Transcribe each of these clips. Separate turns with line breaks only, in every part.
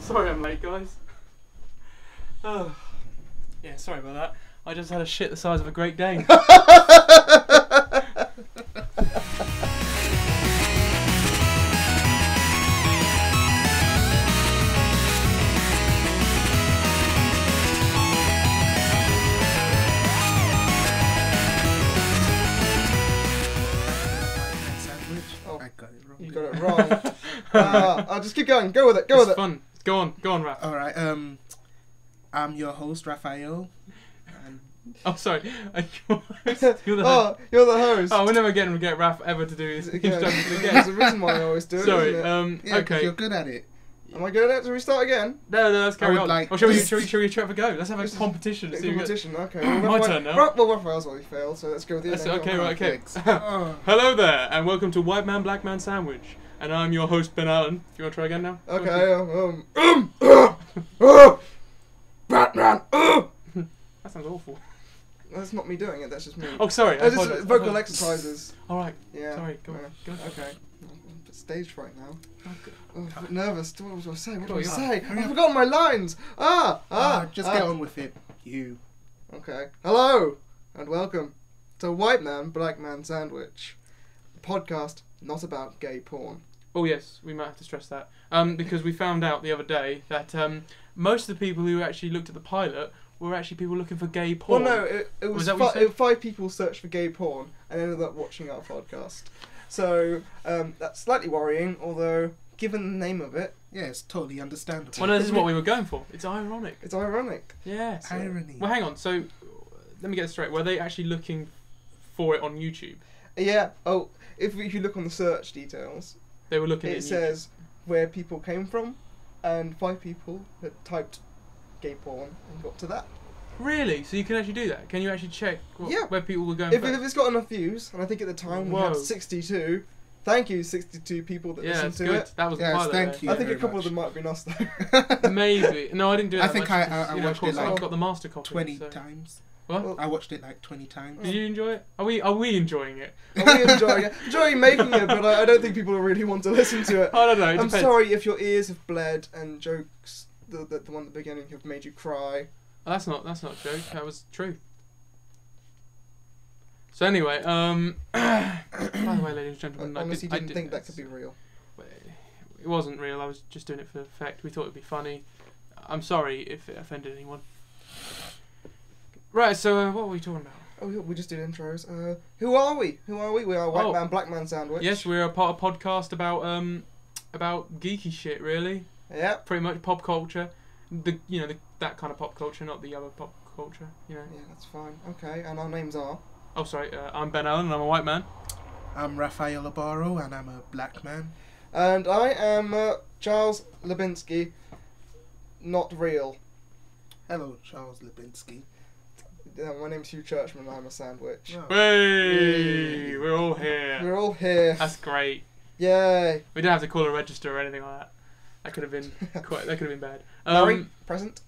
Sorry I'm late, guys. Oh. Yeah, sorry about that. I just had a shit the size of a Great Dane.
I got it wrong.
You got it wrong. I'll just keep going. Go with it. Go with it.
It's fun. Go on, Raph.
All right. I'm your host, Raphael.
Oh, sorry. You're the host.
You're the host.
Oh, we're never going to get Raph ever to do his introduction again.
There's a reason why I always do it.
Sorry.
Isn't it?
Yeah,
Okay.
you're good at it.
Am I good at it? Should we start again?
No, let's carry on.
Like...
Or shall we try for a go? Let's have a competition.
Competition. Okay.
My turn now.
Well, Raphael's already failed, so let's go with you.
Okay, right, okay.
Oh.
Hello there, and welcome to White Man, Black Man Sandwich. And I'm your host, Ben Allen. Do you want to try again now?
Okay. Batman.
That sounds awful.
That's not me doing it. That's just me.
Oh, sorry.
That's just vocal exercises.
All right.
Yeah.
Sorry. Go.
Okay. I'm stage fright now.
Okay.
Oh, I'm a bit nervous. What do I say? What do I
Cool,
say? I've forgotten my lines.
Just get on with it. You.
Okay. Hello and welcome to White Man, Black Man Sandwich, a podcast not about gay porn.
Oh yes, we might have to stress that. Because we found out the other day that most of the people who actually looked at the pilot were actually people looking for gay porn.
Well, no, it was five people searched for gay porn and ended up watching our podcast. So that's slightly worrying, although given the name of it,
yeah, it's totally understandable.
Well, no, this is what we were going for. It's ironic.
It's ironic.
Yeah.
Irony.
Well, hang on. So let me get it straight. Were they actually looking for it on YouTube?
Yeah. Oh, if you look on the search details,
They were looking.
it says where people came from, and 5 people had typed gay porn and got to that.
Really? So you can actually do that? Can you actually check where people were going?
If it's got enough views, and I think at the time we had
Whoa.
62. Thank you, 62 people that listened
that's
to
good.
it.
That was the
Yes,
pilot.
thank you.
I think a
very
couple
much.
of them might have been us though.
Maybe. No, I didn't do it.
I
that
think
much,
I
of
watched it
course,
like
I've got the master copy.
20
so.
times.
What?
Well,
I watched it like 20 times.
Did you enjoy it? Are we enjoying it?
we enjoying making it, but I don't think people really want to listen to it.
I don't know. It
I'm
depends.
sorry if your ears have bled and jokes, the one at the beginning, have made you cry.
Oh, that's not a joke. That was true. So anyway, by the way, ladies and gentlemen,
I honestly didn't think that
this.
could be real.
It wasn't real. I was just doing it for effect. We thought it'd be funny. I'm sorry if it offended anyone. Right. So what were we talking about?
Oh, we just did intros. Who are we? We are White Man, Black Man Sandwich.
Yes, we're a part of a podcast about geeky shit, really.
Yeah.
Pretty much pop culture. That kind of pop culture, not the other pop culture.
Yeah, that's fine. Okay, and our names are.
Oh, sorry. I'm Ben Allen, and I'm a white man.
I'm Raphael Abaro, and I'm a black man.
And I am Charles Lubinsky. Not real.
Hello, Charles Lubinsky.
My name's Hugh Churchman and I'm a sandwich.
Oh.
Hey, we're all here.
We're all here.
That's great.
Yay.
We didn't have to call a register or anything like that. That could have been That could have been bad.
Larry, present.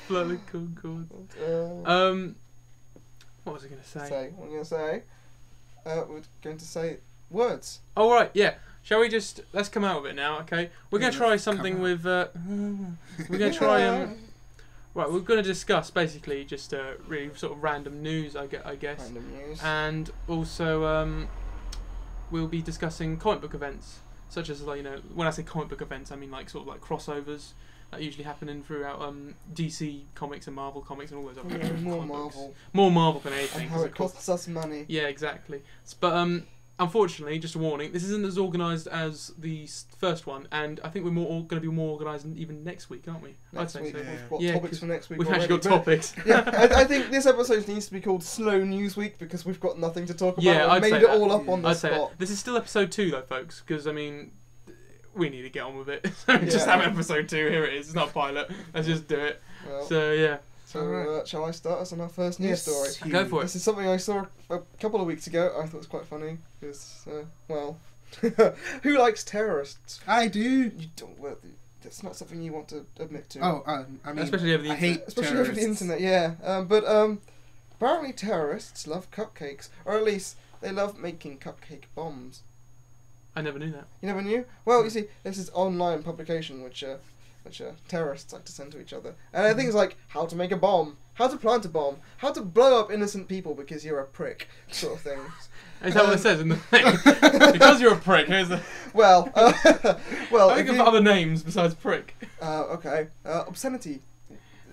Bloody Concord. What was I going to say?
What are you going to say? We're going to say words.
Oh, right, yeah. Shall we just... Let's come out of it now, okay? We're going to try something with... we're going to try... Right, we're going to discuss, basically, just really sort of random news, I guess.
Random news.
And also, we'll be discussing comic book events. Such as, like, when I say comic book events, I mean, like, sort of like crossovers that usually happen throughout DC comics and Marvel comics and all those other
more
comic books.
Marvel.
More Marvel than anything.
And how it costs us money.
Yeah, exactly. But unfortunately, just a warning, this isn't as organised as the first one, and I think we're going to be more organised even next week, aren't we?
Next week,
so.
we've got topics for next week.
We've
already,
actually got topics.
Yeah, I think this episode needs to be called Slow News Week because we've got nothing to talk about.
Yeah, I'd
made
say
it
that.
all up on the
I'd say
spot.
that. This is still episode 2 though, folks, because I mean, we need to get on with it. Just have episode 2. Here it is. It's not a pilot. Let's just do it.
Well,
So yeah.
So shall I start us on our first news story?
Hugh.
Go for it.
This is something I saw a couple of weeks ago. I thought it was quite funny because, well, who likes terrorists?
I do.
You don't. Well, that's not something you want to admit to.
Oh, I mean,
Especially over the
I hate
especially over the
terrorists.
internet. Yeah. But apparently terrorists love cupcakes, or at least they love making cupcake bombs.
I never knew that.
You never knew? Well, you see, this is online publication which terrorists like to send to each other. And things like how to make a bomb, how to plant a bomb, how to blow up innocent people because you're a prick, sort of things.
Is that what it says in the thing? Because you're a prick. Here's the...
Well, well.
I think of other names besides prick.
Okay. Obscenity.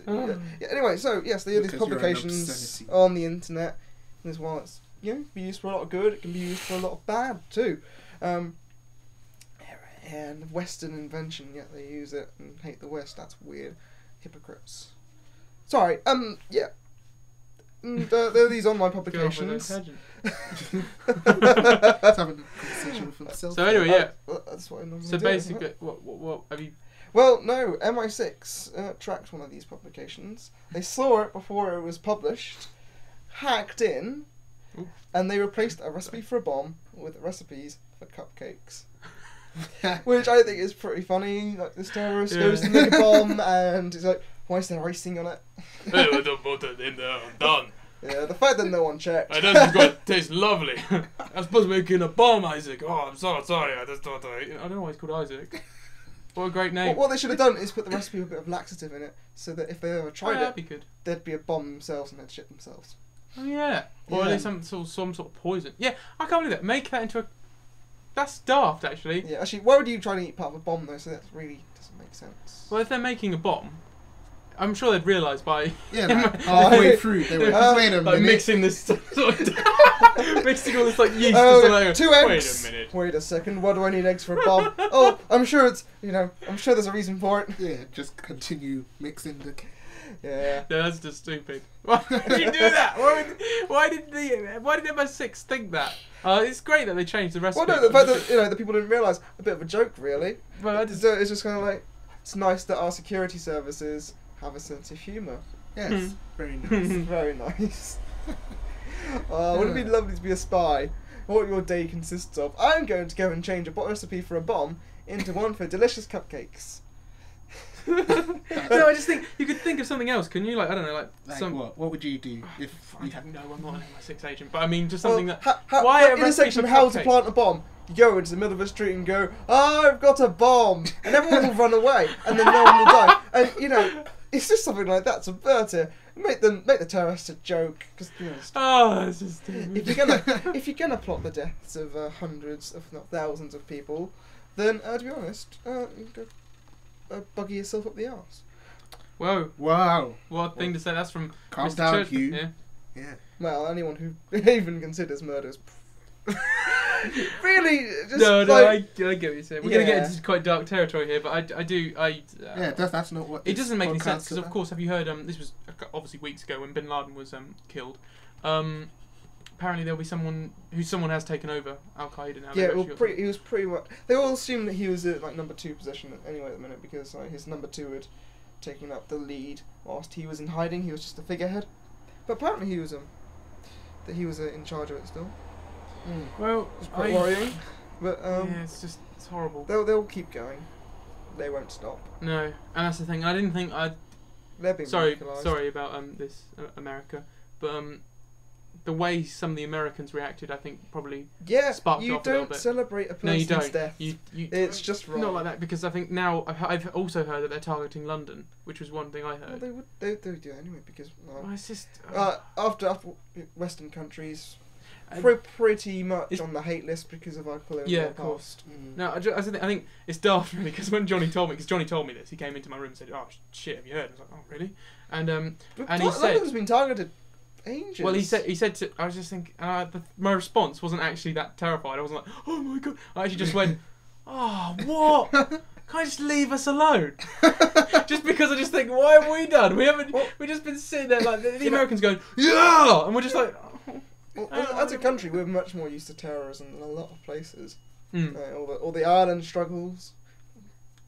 Oh.
Yeah, anyway, so yes, they have these
Because you're an
publications
obscenity.
on the internet. And as well, it's can be used for a lot of good. It can be used for a lot of bad too. And Western invention, yet they use it and hate the West. That's weird. Hypocrites. Sorry. Yeah. And, there are these online publications.
Let's have a conversation with himself.
So anyway, yeah.
Well, that's what I normally
So
do,
basically,
isn't it?
what have you?
Well, no. MI6 tracked one of these publications. They saw it before it was published, hacked in,
Ooh.
and they replaced a recipe for a bomb with recipes for cupcakes. Which I think is pretty funny. Like, this terrorist goes to make a bomb, and he's like, "Why is there icing on it?"
Hey, I don't put it in there. I'm done.
Yeah, the fact that no one checked.
I know it's going to taste lovely. I'm supposed to be making a bomb, Isaac. Oh, I'm so sorry. I just thought I don't know why he's called Isaac. What a great name.
What they should have done is put the recipe with a bit of laxative in it, so that if they ever tried
that'd
it,
be good.
there'd be a bomb themselves and they'd shit themselves.
Oh yeah. Or at
Yeah.
least some sort of poison. Yeah, I can't believe that. Make that into a. That's daft, actually.
Yeah, actually, why would you try to eat part of a bomb though? So that really doesn't make sense.
Well, if they're making a bomb, I'm sure they'd realise by
Yeah, like, halfway through, they were wait a
like
minute.
mixing this sort of mixing all this like yeast.
Oh,
or something.
2 eggs.
Wait a minute.
Wait a second. Why do I need eggs for a bomb? Oh, I'm sure it's I'm sure there's a reason for it.
Yeah, just continue mixing the.
Yeah.
No, that's just stupid. Why did you do that? Why did MI6 think that? It's great that they changed the recipe.
Well, no, the fact that the people didn't realise, a bit of a joke, really.
Well, I
It's
just,
just kind of like, it's nice that our security services have a sense of humour.
Yes, very nice.
Very nice. Wouldn't it be lovely to be a spy? What your day consists of? I'm going to go and change a recipe for a bomb into one for delicious cupcakes.
no, I just think you could think of something else. Can you I don't know,
Like
some.
what? What would you do if
I
you had?
don't know. I'm not an MI6 agent, but I mean just something that.
Why
why a
in a
recipe
section
for
how to
cupcakes?
plant a bomb? You go into the middle of a street and go, I've got a bomb, and everyone will run away, and then no one will die. And it's just something like that. Subvert it. Make the terrorists a joke, because
Oh, it's just stupid.
if you're gonna plot the deaths of hundreds, if not thousands, of people, then to be honest, you go buggy yourself up the arse.
Whoa,
Wow.
what thing to say? That's from
Calm
Mr.
down,
Church.
Hugh.
Yeah.
Yeah.
Well, anyone who even considers murders. Really, just
No,
like,
I get what you're saying. We're gonna get
Yeah.
into quite dark territory here, but I do.
Yeah, that's not what.
It doesn't make any
podcast
sense because,
about.
of course, have you heard? This was obviously weeks ago when Bin Laden was killed. Apparently, there'll be someone has taken over Al Qaeda now.
yeah,
They're
well,
actually-
he was pretty much. They all assumed that he was at number 2 position anyway at the minute because his number 2 had taken up the lead whilst he was in hiding. He was just a figurehead, but apparently he was in charge of it still.
Well,
It's quite worrying, but
yeah, it's horrible.
they'll keep going. They won't stop.
No, and that's the thing. I didn't think I'd.
They're being
Sorry
radicalised.
about this America, but the way some of the Americans reacted, I think probably
Yeah,
sparked
you
off a little
don't
bit.
celebrate a
No, you
person's
don't.
death.
You
It's just wrong.
not like that because I think now I've also heard that they're targeting London, which was one thing I
Well,
heard.
they would do it anyway because
Well, it's just
after Western countries,
I-
pretty much
it's-
on the hate list because of our colonial
Yeah, of course.
past.
No, I think it's daft really because when Johnny told me this, he came into my room and said, "Oh shit, have you heard?" I was like, "Oh really?" And
But
And he
London's
said-
been targeted ages.
well, he said to, I was just thinking, my response wasn't actually that terrified. I wasn't like, "Oh my god!" I actually just went, "Oh what? Can I just leave us alone?" Just because I just think, why have we done? We've just been sitting there like the Americans going, "Yeah," and we're just like.
Well, as a country, we're much more used to terrorism than a lot of places.
Mm.
All the island struggles.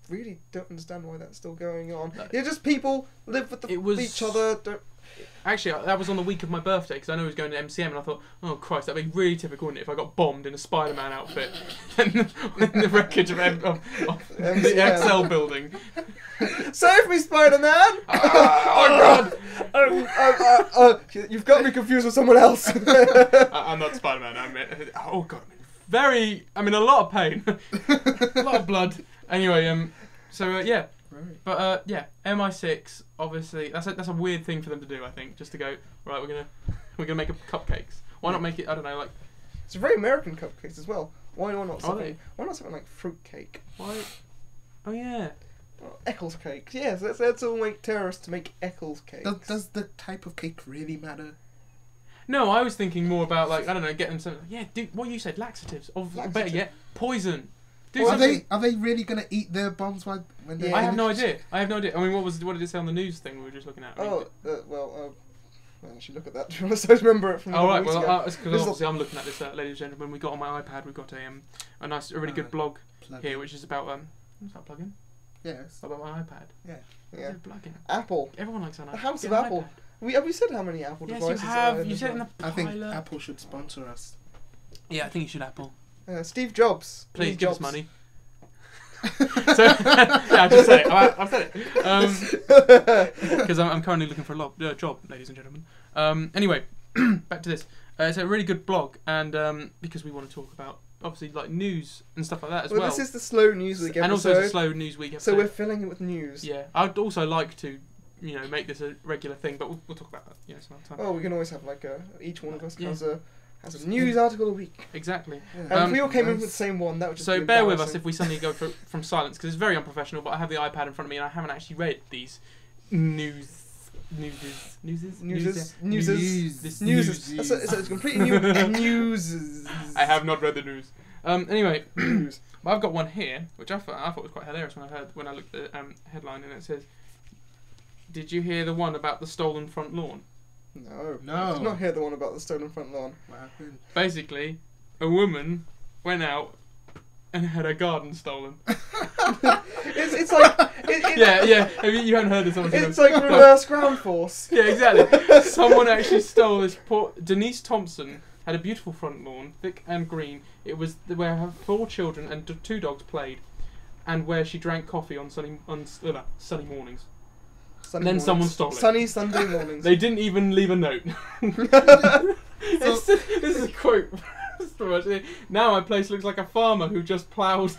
Really don't understand why that's still going on.
No.
Yeah, just people live with each other. Don't.
Actually, that was on the week of my birthday because I know he was going to MCM, and I thought, oh Christ, that'd be really typical, wouldn't it, if I got bombed in a Spider-Man outfit in the wreckage of the
MCM.
XL building.
Save me, Spider-Man!
Oh God!
You've got me confused with someone else.
I'm not Spider-Man. Oh God, I'm in very, I mean, a lot of pain, a lot of blood. Anyway, so yeah,
Right.
but yeah, MI6. Obviously, that's a weird thing for them to do. I think just to go right, we're gonna make a cupcakes. Why not make it? I don't know, like
It's a very American cupcakes as well. Why not
Are
something?
they?
Why not something like fruit cake?
why? Oh yeah.
Eccles cake. Yes, let's all make terrorists to make Eccles cakes.
Does the type of cake really matter?
No, I was thinking more about like I don't know, get them some. Yeah, do what you said, laxatives. Or better
Laxative.
yet, poison. Do
Are
something.
they really gonna eat their bombs when they?
Yeah.
I have no
finish?
idea. I mean, what did it say on the news thing we were just looking at? I mean,
Well, I should look at that. I just remember it from.
oh right,
weeks
well,
ago.
it's because
This is
obviously I'm looking at this, ladies and gentlemen. We got on my iPad. We've got a really good blog
Plug
here,
in.
which is about what's that plugin?
Yes.
About my iPad.
Yeah.
It's a plugin.
Apple.
Everyone likes an iPad.
The house
Get
of
an
Apple.
iPad.
Have we said how many Apple
Yes,
devices?
you
are
have.
in
You
the
said it in
world?
the
I think
pilot.
Apple should sponsor us.
Yeah, I think you should Apple.
Steve Jobs.
Please
Steve
give
Jobs.
us money. So yeah, I just said it. I've said it. Because I'm currently looking for a job, ladies and gentlemen. Anyway, back to this. It's a really good blog, and because we want to talk about obviously like news and stuff like that as well.
This is the slow news week episode.
And also it's a slow news week episode.
So we're filling it with news.
Yeah, I'd also like to, make this a regular thing, but we'll talk about that. Some other time.
Oh, we can always have like each one of us
Yeah.
has a news article a week.
Exactly.
And if we all came in with the same one, that would just
So
be
bear with us
embarrassing.
if we suddenly go from silence, because it's very unprofessional. But I have the iPad in front of me, and I haven't actually read these newses.
Newses.
This
News. It's completely new news.
I have not read the news. Anyway,
News.
but I've got one here, which I thought was quite hilarious when I looked at the headline, and it says, "Did you hear the one about the stolen front lawn?"
No.
No.
I did not hear the one about the stolen front lawn.
What happened?
Basically, a woman went out and had her garden stolen.
It's like
Yeah. You haven't heard this, obviously.
it's like reverse ground force.
Yeah, exactly. Someone actually stole this. Denise Thompson had a beautiful front lawn, thick and green. It was where her 4 children and 2 dogs played, and where she drank coffee on sunny mornings.
Sunny
Then
mornings.
someone stole it.
Sunny Sunday mornings.
They didn't even leave a note. This is a quote. Now my place looks like a farmer who just plowed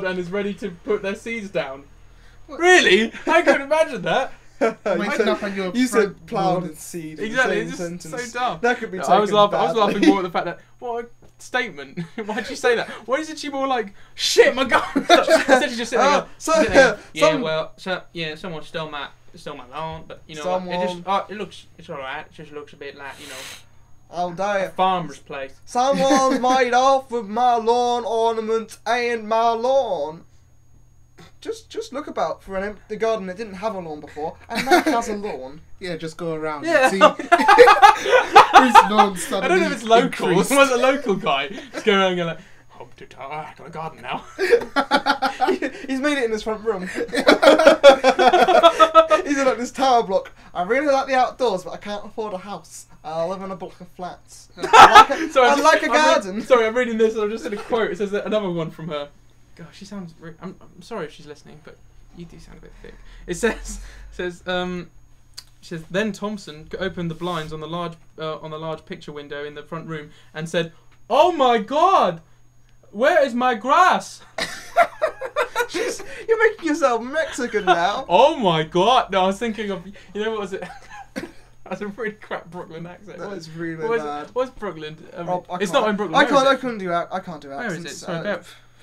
and is ready to put their seeds down.
What?
Really? I couldn't imagine that.
Waking up on your
You
front
said ploughed
lawn.
and seed.
Exactly,
In the
it's
same
just
sentence.
so dumb.
That could be.
I was laughing
badly.
more at the fact that what a statement. Why'd you say that? Why isn't she more like shit? My God! Instead she just sitting there. Sitting there, yeah, someone stole my lawn, but it just it's alright. It just looks a bit like
I'll
a
die.
farmer's place.
Someone's made off with my lawn ornament and my lawn. Just look about for an empty garden that didn't have a lawn before, and now has a lawn.
Yeah, just go around
Yeah.
and see whose lawn
I
suddenly
don't know if it's local.
increased.
It was a local guy. Just go around and go like, I got a garden now.
He's made it in his front room. He's in like this tower block. I really like the outdoors, but I can't afford a house. I live in a block of flats. I like a garden.
I'm reading this and I'm just in a quote. It says that another one from her. God, she sounds. I'm sorry if she's listening, but you do sound a bit thick. It says, she says, then Thompson opened the blinds on the large picture window in the front room and said, "Oh my God, where is my grass?"
You're making yourself Mexican now.
Oh my God! No, I was thinking of what was it? That's a really crap Brooklyn accent.
That is really
What
bad.
What's Brooklyn?
I
It's
can't-
not in Brooklyn.
I
Where is it?
can't do
Where is
accents.
it? Sorry,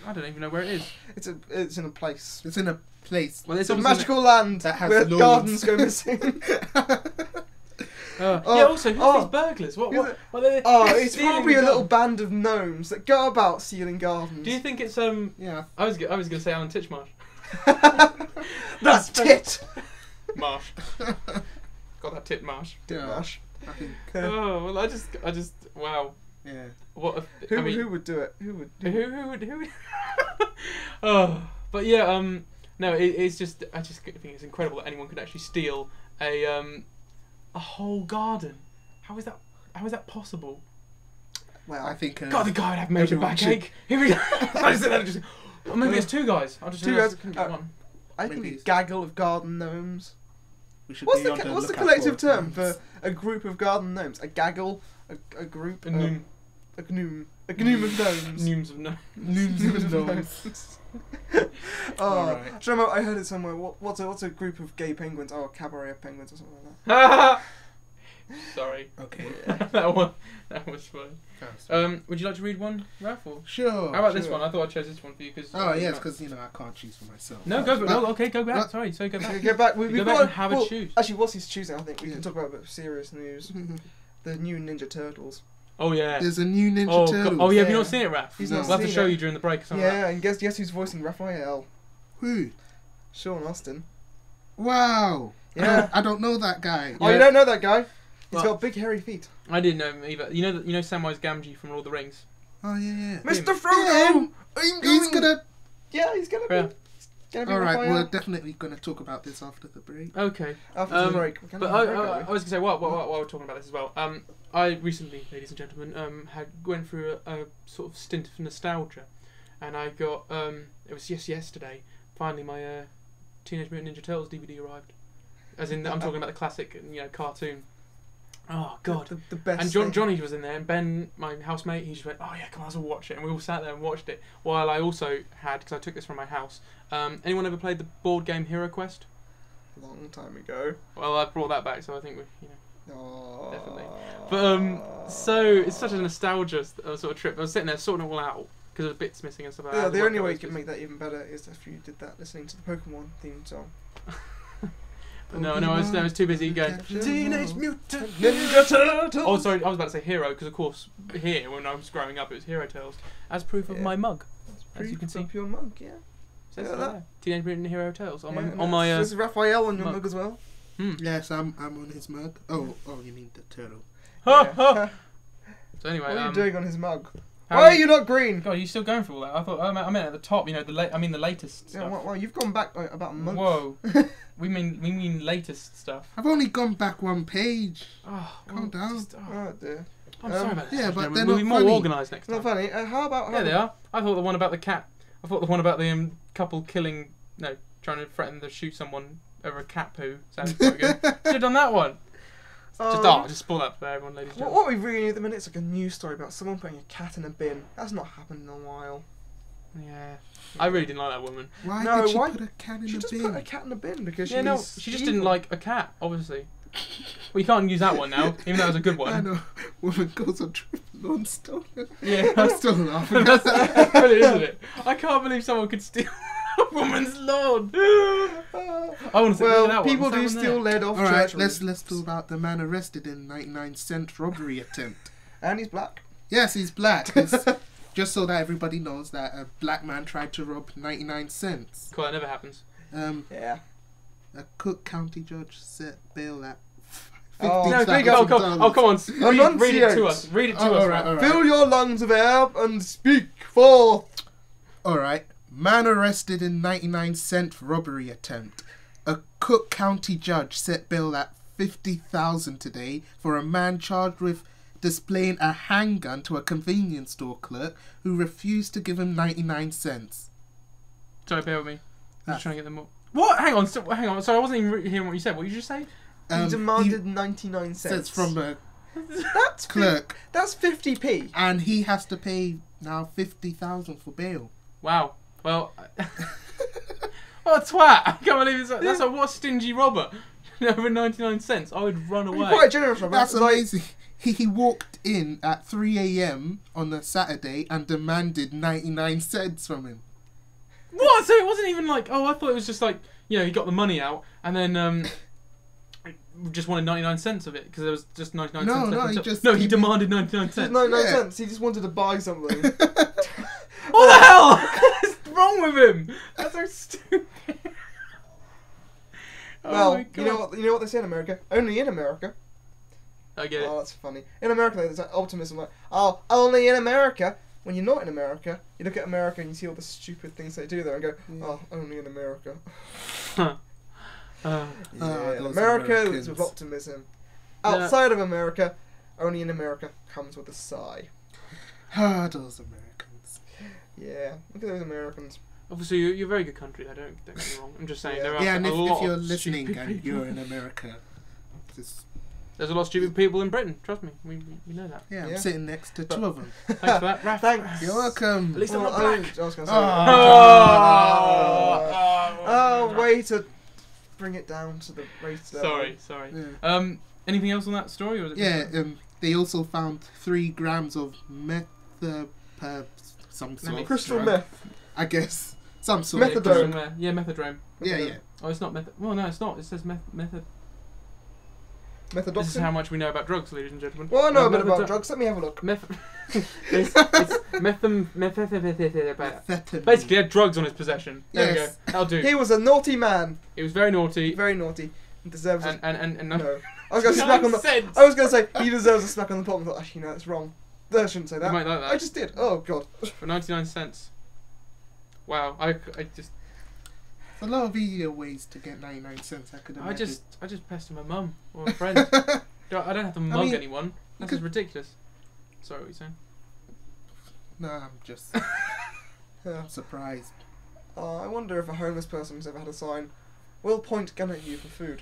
I don't even know where it is.
It's in a place.
It's in a place.
Well,
It's a
obviously
magical land
that has
where
lawns.
gardens go missing.
yeah. Also, who's these burglars? What?
Is it-
What are they?
It's
stealing
probably a
the
little
garden?
band of gnomes that go about stealing gardens.
Do you think it's
Yeah.
I was gonna say Alan Titchmarsh.
That's tit.
Marsh. Got that tit marsh.
Titmash.
I think.
Oh well, I just wow.
Yeah.
What?
Who would do it? Who would?
Who would? Oh, but yeah. No, it's just. I just think it's incredible that anyone could actually steal a whole garden. How is that possible?
Well,
I think.
God, the guy would have major
everyone
backache. Here we go. I said that just. Or maybe it's 2 guys. I'll just
Two
realised
guys.
it couldn't be one.
I think
maybe
a gaggle of garden gnomes.
We should
What's
be
the
on
what's the
lookout
collective
for
term
gnomes.
for a group of garden gnomes? A gaggle, a group.
A gnome.
A gnome. A gnome of gnomes.
Nooms of no.
Nooms of gnomes.
Oh,
Alright.
do you remember, I heard it somewhere. What's a group of gay penguins? Oh, a cabaret of penguins or something like that.
Sorry.
Okay.
that was funny. Would you like to read one, Raph? Or?
Sure.
How about this
sure.
one? I thought I chose this one for you because.
Oh yes, because I can't choose for myself.
No, go.
But-
No, okay, go back.
but-
Sorry, so go back.
Okay, go back.
You
We've
go back
got
and have a
well,
choose.
Actually, whilst he's choosing, I think we can talk about a bit of serious news. The new Ninja Turtles.
Oh yeah.
There's a new Ninja
Oh,
Turtles.
oh yeah. Have you
Yeah.
not seen it, Raph?
He's
No.
not
We'll have to
seen
show
it.
you during the break or something.
Yeah, and guess who's voicing Raphael?
Who?
Sean Austin.
Wow.
Yeah.
I don't know that guy.
Oh, you don't know that guy? He's
Well-
got big hairy feet.
I didn't know him either. You know Samwise Gamgee from Lord of the Rings.
Oh yeah.
Mr.
Him.
Frodo! I'm
He's
going.
gonna.
Yeah, he's gonna be.
Yeah.
He's gonna be
All right,
Raphael.
we're definitely gonna talk about this after the break.
Okay.
After the break. We're
But
gonna have a break,
I
aren't we?
was gonna say while we're talking about this as well. I recently, ladies and gentlemen, went through a sort of stint of nostalgia, and I got it was just yesterday. Finally, my Teenage Mutant Ninja Turtles DVD arrived. As in, I'm talking about the classic, cartoon. Oh God!
The best.
And
thing.
Johnny was in there, and Ben, my housemate, he just went, "Oh yeah, come on, let's all watch it." And we all sat there and watched it. While I also had, because I took this from my house. Anyone ever played the board game Hero Quest?
Long time ago.
Well, I brought that back, so I think we,
Oh.
Definitely. But so it's such a nostalgia sort of trip. I was sitting there sorting it all out because there's bits missing and stuff like
Yeah,
that.
the only way you can make that even better is if you did that listening to the Pokemon theme song.
But no, I was too busy going.
Teenage Mutant Ninja Turtles.
Oh, sorry, I was about to say Hero because of course here when I was growing up it was Hero Tales as proof of
Yeah.
my mug.
As
you can see.
Your mug, yeah.
Says
Yeah,
it
that.
there. Teenage Mutant Hero Tales on
Yeah,
my on my.
This is Raphael on your
mug.
mug as well.
Yes, I'm on his mug. Oh, you mean the turtle?
Yeah.
So anyway,
What are you doing on his mug?
how-
Why are you not green?
God, are you still going through all that? I thought I meant at the top. The the latest
Yeah,
stuff.
well, you've gone back like, about a month.
Whoa, we mean latest stuff.
I've only gone back one page.
Oh,
Calm down.
Oh dear.
I'm sorry about that.
Yeah, but
We'll
they're
be
not
more
funny.
organised next
It's
time.
not funny. How about...
Yeah, they are. I thought the one about the cat. I thought the one about the couple killing, trying to threaten to shoot someone over a cat poo sounded quite good. Should have done that one. Just spoil that for everyone, ladies and gentlemen.
What we really need at the minute is like a news story about someone putting a cat in a bin. That's not happened in a while.
Yeah, I really didn't like that woman.
Why
No,
did she
why-
put a cat in
She
the
just
bin?
put a cat in a bin because
Yeah,
she's
she just
evil.
didn't like a cat, obviously. Well, you can't use that one now, even though it was a good one.
I know. Woman goes on trip non-stolen.
Yeah,
I'm still laughing.
that's brilliant, isn't it? I can't believe someone could steal a woman's lawn. I want to say
Well,
that one.
people
What's that
do
one
steal
there?
lead off
All right,
church
let's talk about the man arrested in 99-cent robbery attempt.
And he's black.
Yes, he's black. It's just so that everybody knows that a black man tried to rob 99 cents.
Cool, that never happens.
Yeah.
A Cook County judge set bail at
Oh,
No,
big
oh,
up.
come on. Read it to
Enunciate.
us. Read it to
Oh,
us.
alright,
Right.
alright.
Fill your lungs with air and speak forth.
Alright. Man arrested in 99-cent robbery attempt. A Cook County judge set bail at $50,000 today for a man charged with displaying a handgun to a convenience store clerk who refused to give him 99 cents.
Sorry, bear with me. I'm
Ah.
just trying to get them all. What? Hang on. Hang on. Sorry, I wasn't even hearing what you said. What did you just say?
He demanded 99 cents.
Says from a
That's
clerk,
That's 50p.
and he has to pay now 50,000 for bail.
Wow. Well, what a twat! I can't believe it's that's a what stingy robber. Over 99 cents. I would run
You're
away.
quite generous, Robert.
That's
It's like-
amazing. He walked in at 3 a.m. on a Saturday and demanded 99 cents from him.
What? So it wasn't even like, oh, I thought it was just like, he got the money out and then just wanted 99 cents of it because there was just 99 cents.
No,
left
he
until-
just-
No, he
he-
demanded 99
Just
cents.
99
Yeah.
cents. He just wanted to buy something.
What the hell? What's wrong with him? That's so stupid. Oh
Well,
my God.
you know what they say in America? Only in America.
I get it.
Oh, that's funny. In America, there's that optimism like, oh, only in America. When you're not in America, you look at America and you see all the stupid things they do there and go, oh, only in America. Yeah,
those
America is
Americans.
with optimism.
Yeah.
Outside of America, only in America comes with a sigh.
Ah, those Americans.
Yeah, look at those Americans.
Obviously, you're a very good country. Don't get me wrong. I'm just saying
Yeah.
there are
Yeah, and
a
if
lot
you're
of
listening
stupid
and
people.
you're in America, just
There's a lot of stupid people in Britain. Trust me, we know that.
Yeah, I'm
Yeah.
sitting next to two of them.
Thanks for that, Raph.
Thanks.
You're welcome.
At least I'm
Well,
not black.
I was going to say.
Oh,
Way to bring it down to the race level.
Sorry.
Yeah.
Anything else on that story? Or was it
Yeah, they also found 3 grams of some sort.
Crystal
drug,
meth.
I guess. Some sort
Methadone.
of drug.
Yeah, methadone.
Yeah.
Oh, it's not method. Well, no, it's not. It says method. This is
Methadoxin.
how much we know about drugs, ladies and gentlemen.
Well, I know a bit
Methadone-
about drugs. Let me have a look.
it's
Methamphetamine.
basically, he had drugs on his possession. There we go.
Yes.
That'll do.
He was a naughty man.
He was very naughty.
Very naughty. And deserves a...
And
No. I was going to smack on the...
Sense.
I was going to say, he deserves a smack on the bottom. I thought, actually, no, that's wrong. I shouldn't say
You
that.
might like that.
I just did. Oh, God.
For 99 cents. Wow. I just
A lot of easier ways to get 99 cents, I could imagine.
I just pester my mum or a friend. I don't have to mug
mean,
anyone. This is ridiculous. Sorry, what were you saying?
No, I'm just
Yeah.
surprised.
I wonder if a homeless person has ever had a sign, "We'll point gun at you for food."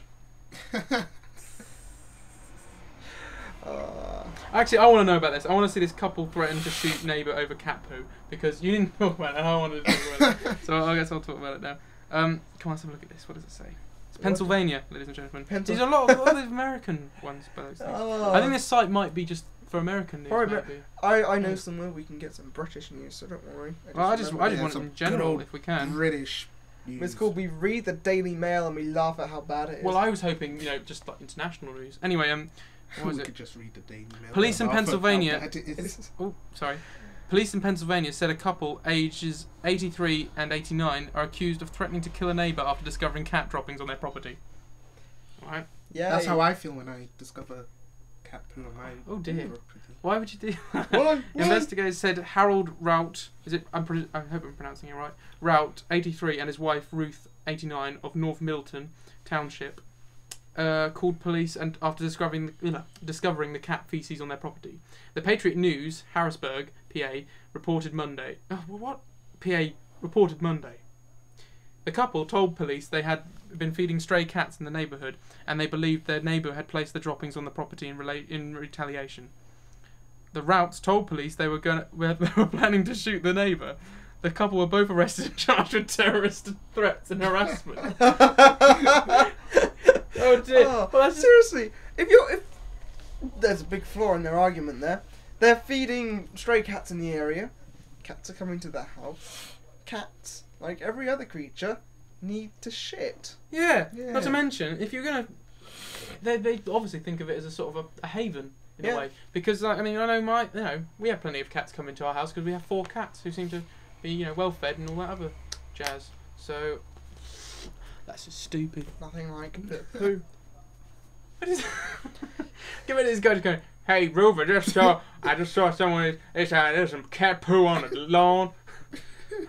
Actually, I want to know about this. I want to see this couple threaten to shoot neighbour over cat poo because you didn't talk about it and I wanted to talk about it. So I guess I'll talk about it now. Come on, let's have a look at this. What does it say? It's Pennsylvania, ladies and gentlemen. There's a lot of American ones by those things. I think this site might be just for American news.
Probably
Maybe.
I know somewhere we can get some British news, so don't worry.
Well, I just
remember-
want it
some
in
good
general
old
if we can.
British news.
It's called We Read the Daily Mail and we laugh at how bad it is.
Well, I was hoping, just like international news. Anyway, what was
we
it?
could just read the Daily Mail.
Police in
Laugh at how
Pennsylvania-
bad it is.
Oh, sorry. Police in Pennsylvania said a couple ages 83 and 89 are accused of threatening to kill a neighbour after discovering cat droppings on their property. Alright.
yeah,
That's how I feel when I discover cat poo on my
Oh dear.
property.
Why would you do that?
Why?
Investigators said Harold Rout, I hope I'm pronouncing it right, Rout, 83, and his wife Ruth, 89, of North Middleton Township, called police and after discovering the cat feces on their property. The Patriot News, Harrisburg, PA, reported Monday. PA reported Monday. The couple told police they had been feeding stray cats in the neighbourhood, and they believed their neighbour had placed the droppings on the property in retaliation. The Routs told police they were planning to shoot the neighbour. The couple were both arrested and charged with terrorist threats and harassment. Oh dear.
Oh,
Well, that's
seriously, if there's a big flaw in their argument there. They're feeding stray cats in the area. Cats are coming to their house. Cats, like every other creature, need to shit.
Yeah.
Yeah.
Not to mention, if you're gonna, they obviously think of it as a sort of a haven in a way, because I know we have plenty of cats come into our house because we have 4 cats who seem to be well fed and all that other jazz. So that's just stupid.
Nothing like a bit of
Who? What is? Give me this guy just going. Hey, Roof, I just saw someone. There's some cat poo on the lawn.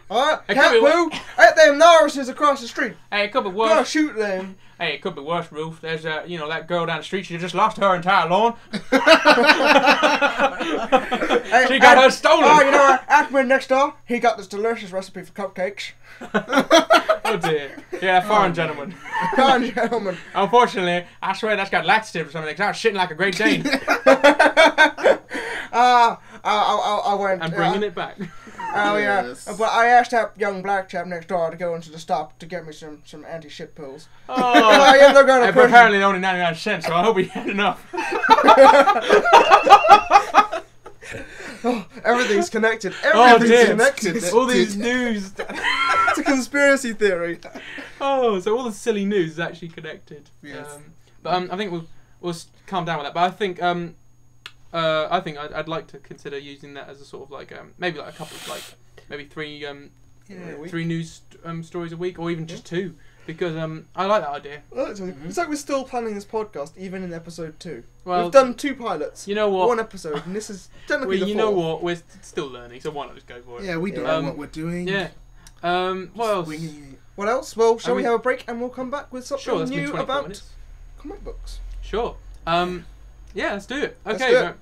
Alright,
It
cat
could be
poo at them Norrises across the street.
Hey, it could be
Gotta
worse.
shoot them.
Hey, it could be worse, Roof. There's that girl down the street. She just lost her entire lawn. She got her stolen.
Oh, you know what? Ackman next door, he got this delicious recipe for cupcakes.
Oh dear. Yeah, foreign gentleman.
Come on, gentlemen.
Unfortunately, I swear that's got laxative or something. Because I was shitting like a Great Dane.
I went.
I'm bringing it back.
Oh yeah,
Yes.
but I asked that young black chap next door to go into the stop to get me some anti-shit pills.
Oh,
Yeah, they're gonna
but
prison.
apparently only 99 cents, so I hope he had enough.
Oh, everything's connected.
Oh
Everything's
dear.
connected.
All these news.
It's a conspiracy theory.
Oh, so all the silly news is actually connected.
Yes.
But I think we'll calm down with that. But I think I'd like to consider using that as a sort of like maybe like a couple of like maybe 3 3 news stories a week or even just 2 because I like that idea.
It's like we're still planning this podcast even in episode 2.
Well,
We've done 2 pilots.
You know what?
1 episode, and this is technically
Well,
the
you know
4th.
what? We're still learning, so why not just go for it?
Yeah, we don't
Yeah.
know what we're doing.
Yeah. What else?
Winging it.
What else? Well, shall
I
we
mean-
have a break and we'll come back with something
Sure, that's been
new
24
about
minutes.
comic books.
Sure. Yeah, let's do it.
Let's
Okay.
do it.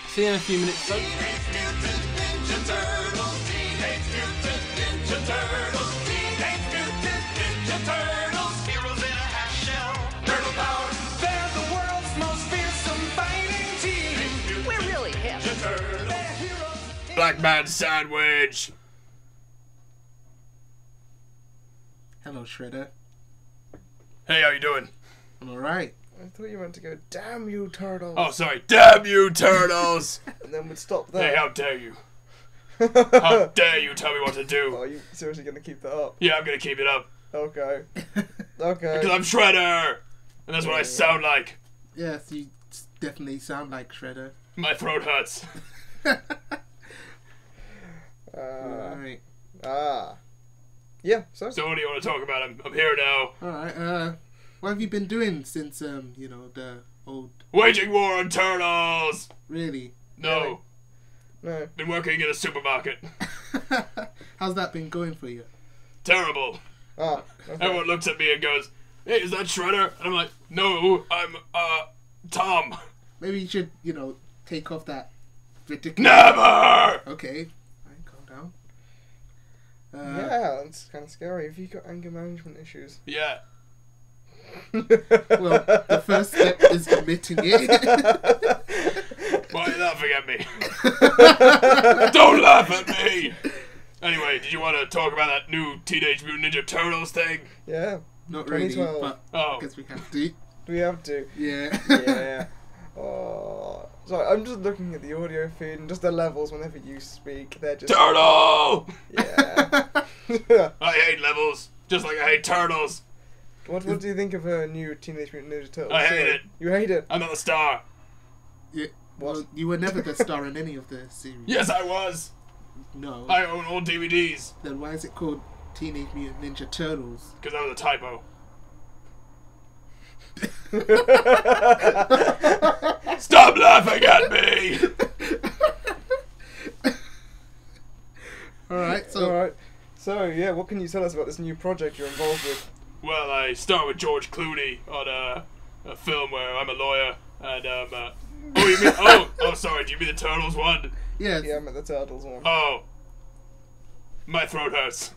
See you in a few minutes, folks.
Teenage Mutant Ninja Turtles. Teenage Mutant Ninja Turtles. Teenage Mutant Ninja Turtles. Heroes in a half shell. Turtle power. They're the world's most fearsome
McMahon sandwich.
Hello, Shredder.
Hey, how you doing?
I'm alright.
I thought you meant to go, damn you, turtles.
Oh, sorry. Damn you, turtles!
And then we'd stop
Hey,
there.
how dare you? How dare you tell me what to
Oh,
do?
are you seriously going to keep that up?
Yeah, I'm gonna keep it up.
Okay. Okay.
Because I'm Shredder! And that's what I sound like.
Yes, you definitely sound like Shredder.
My throat hurts.
Alright.
Yeah, so?
So what do you want to talk about? I'm here now.
Alright, what have you been doing since, the old...
Waging war on turtles!
Really?
No.
No.
Been working in a supermarket.
How's that been going for you?
Terrible.
Okay.
Everyone looks at me and goes, hey, is that Shredder? And I'm like, no, I'm, Tom.
Maybe you should, take off that ridiculous...
Never!
Okay. Alright, calm down.
Yeah, that's kind of scary. Have you got anger management issues?
Yeah.
Well, the first step is admitting it.
Why are you laughing at me? Don't laugh at me! Anyway, did you want to talk about that new Teenage Mutant Ninja Turtles thing?
Yeah.
Not really,
2012.
but
Oh.
I guess we have to.
Do we have to?
Yeah.
Yeah. Oh. Sorry, I'm just looking at the audio feed and just the levels whenever you speak. They're just...
Turtle!
Yeah.
I hate levels, just like I hate turtles.
What do you think of a new Teenage Mutant Ninja Turtles?
I hate it.
You hate it?
I'm not the star.
Yeah.
What?
Well, you were never the star in any of the series.
Yes, I was.
No.
I own all DVDs.
Then why is it called Teenage Mutant Ninja Turtles?
Because that was a typo. Stop laughing at me!
Alright, so...
Alright. So, yeah, what can you tell us about this new project you're involved with?
Well, I start with George Clooney on a film where I'm a lawyer, and oh, you mean sorry, do you mean the Turtles one?
Yes.
Yeah, I'm at the Turtles one.
Oh, my throat hurts.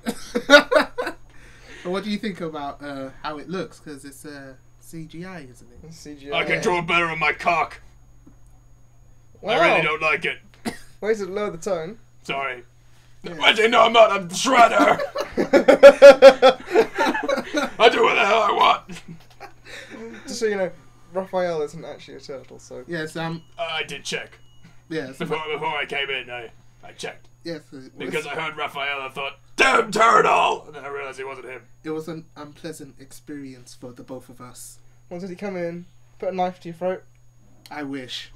What do you think about how it looks? Because it's CGI, isn't it?
CGI.
I can draw better on my cock.
Wow.
I really don't like it.
Ways to lower the tone.
Sorry.
Yeah.
Actually, no, I'm not. I'm Shredder. I do what the hell I want.
Just so you know, Raphael isn't actually a turtle, so...
Yes,
I did check
yes.
before I came in. I checked
Yes, it was,
because I heard Raphael. I thought, damn turtle, and then I realized it wasn't him.
it was an unpleasant experience for the both of us.
When did he come in? Put a knife to your throat?
I wish.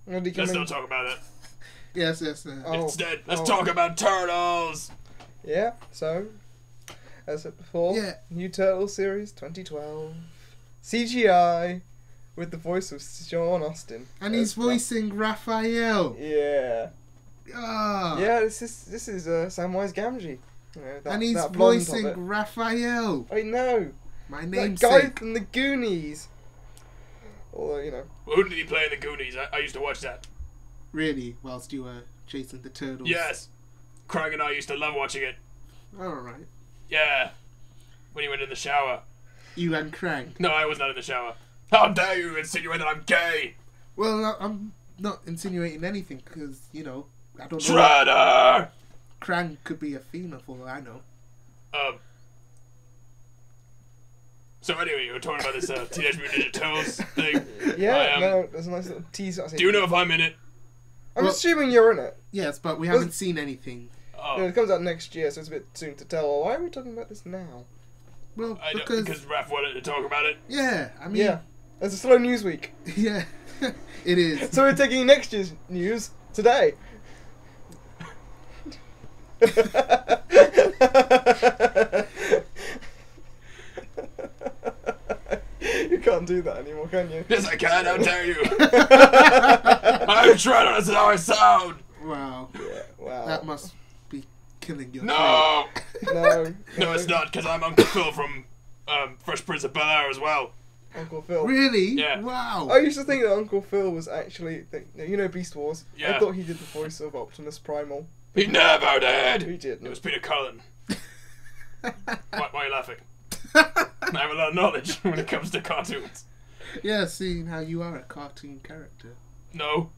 When did he come
Let's
in?
not talk about it.
Yes, yes.
Oh.
Instead, let's
Oh.
talk about turtles.
Yeah, so... As I said before,
Yeah.
new Turtles series 2012. CGI with the voice of Sean Austin.
And he's voicing Raphael.
Yeah.
Ah.
Yeah, this is Samwise Gamgee. You know, that,
And he's
that blonde
voicing
hobbit.
Raphael.
I know.
My
That
namesake.
guy from the Goonies. Although, you know.
Well, who did he play in the Goonies? I used to watch that.
Really? Whilst you were chasing the turtles.
Yes. Craig and I used to love watching it.
Alright.
Yeah. When he went in the shower.
You and Krang.
No, I was not in the shower. How dare you insinuate that I'm gay?
Well, no, I'm not insinuating anything because, I don't know.
Shredder!
Krang could be a female for all I know.
So anyway, you were talking about this Teenage Mutant Ninja Turtles thing.
Yeah, no, there's a nice little teaser.
Do you know if I'm in it?
I'm
Well-
assuming you're in it.
Yes, but we haven't seen anything.
Oh,
No, it comes out next year, so it's a bit soon to tell. Why are we talking about this now?
Well,
I don't,
because...
because Raph wanted to talk about it.
Yeah, I mean...
Yeah. It's a slow news week.
Yeah, it is.
So we're taking next year's news today. You can't do that anymore, can you?
Yes, I can. How dare you? I'm Shredder. That's how I sound.
Wow.
Yeah, wow.
That must be killing your
No,
No.
no, it's not. Because I'm Uncle Phil from Fresh Prince of Bel-Air as well.
Uncle Phil.
Really?
Yeah.
Wow.
I used to think that Uncle Phil was actually, you know, Beast Wars.
Yeah.
I thought he did the voice of Optimus Primal.
He never did.
He didn't.
It was Peter Cullen. Why are you laughing? I have a lot of knowledge when it comes to cartoons.
Yeah, seeing how you are a cartoon character.
No,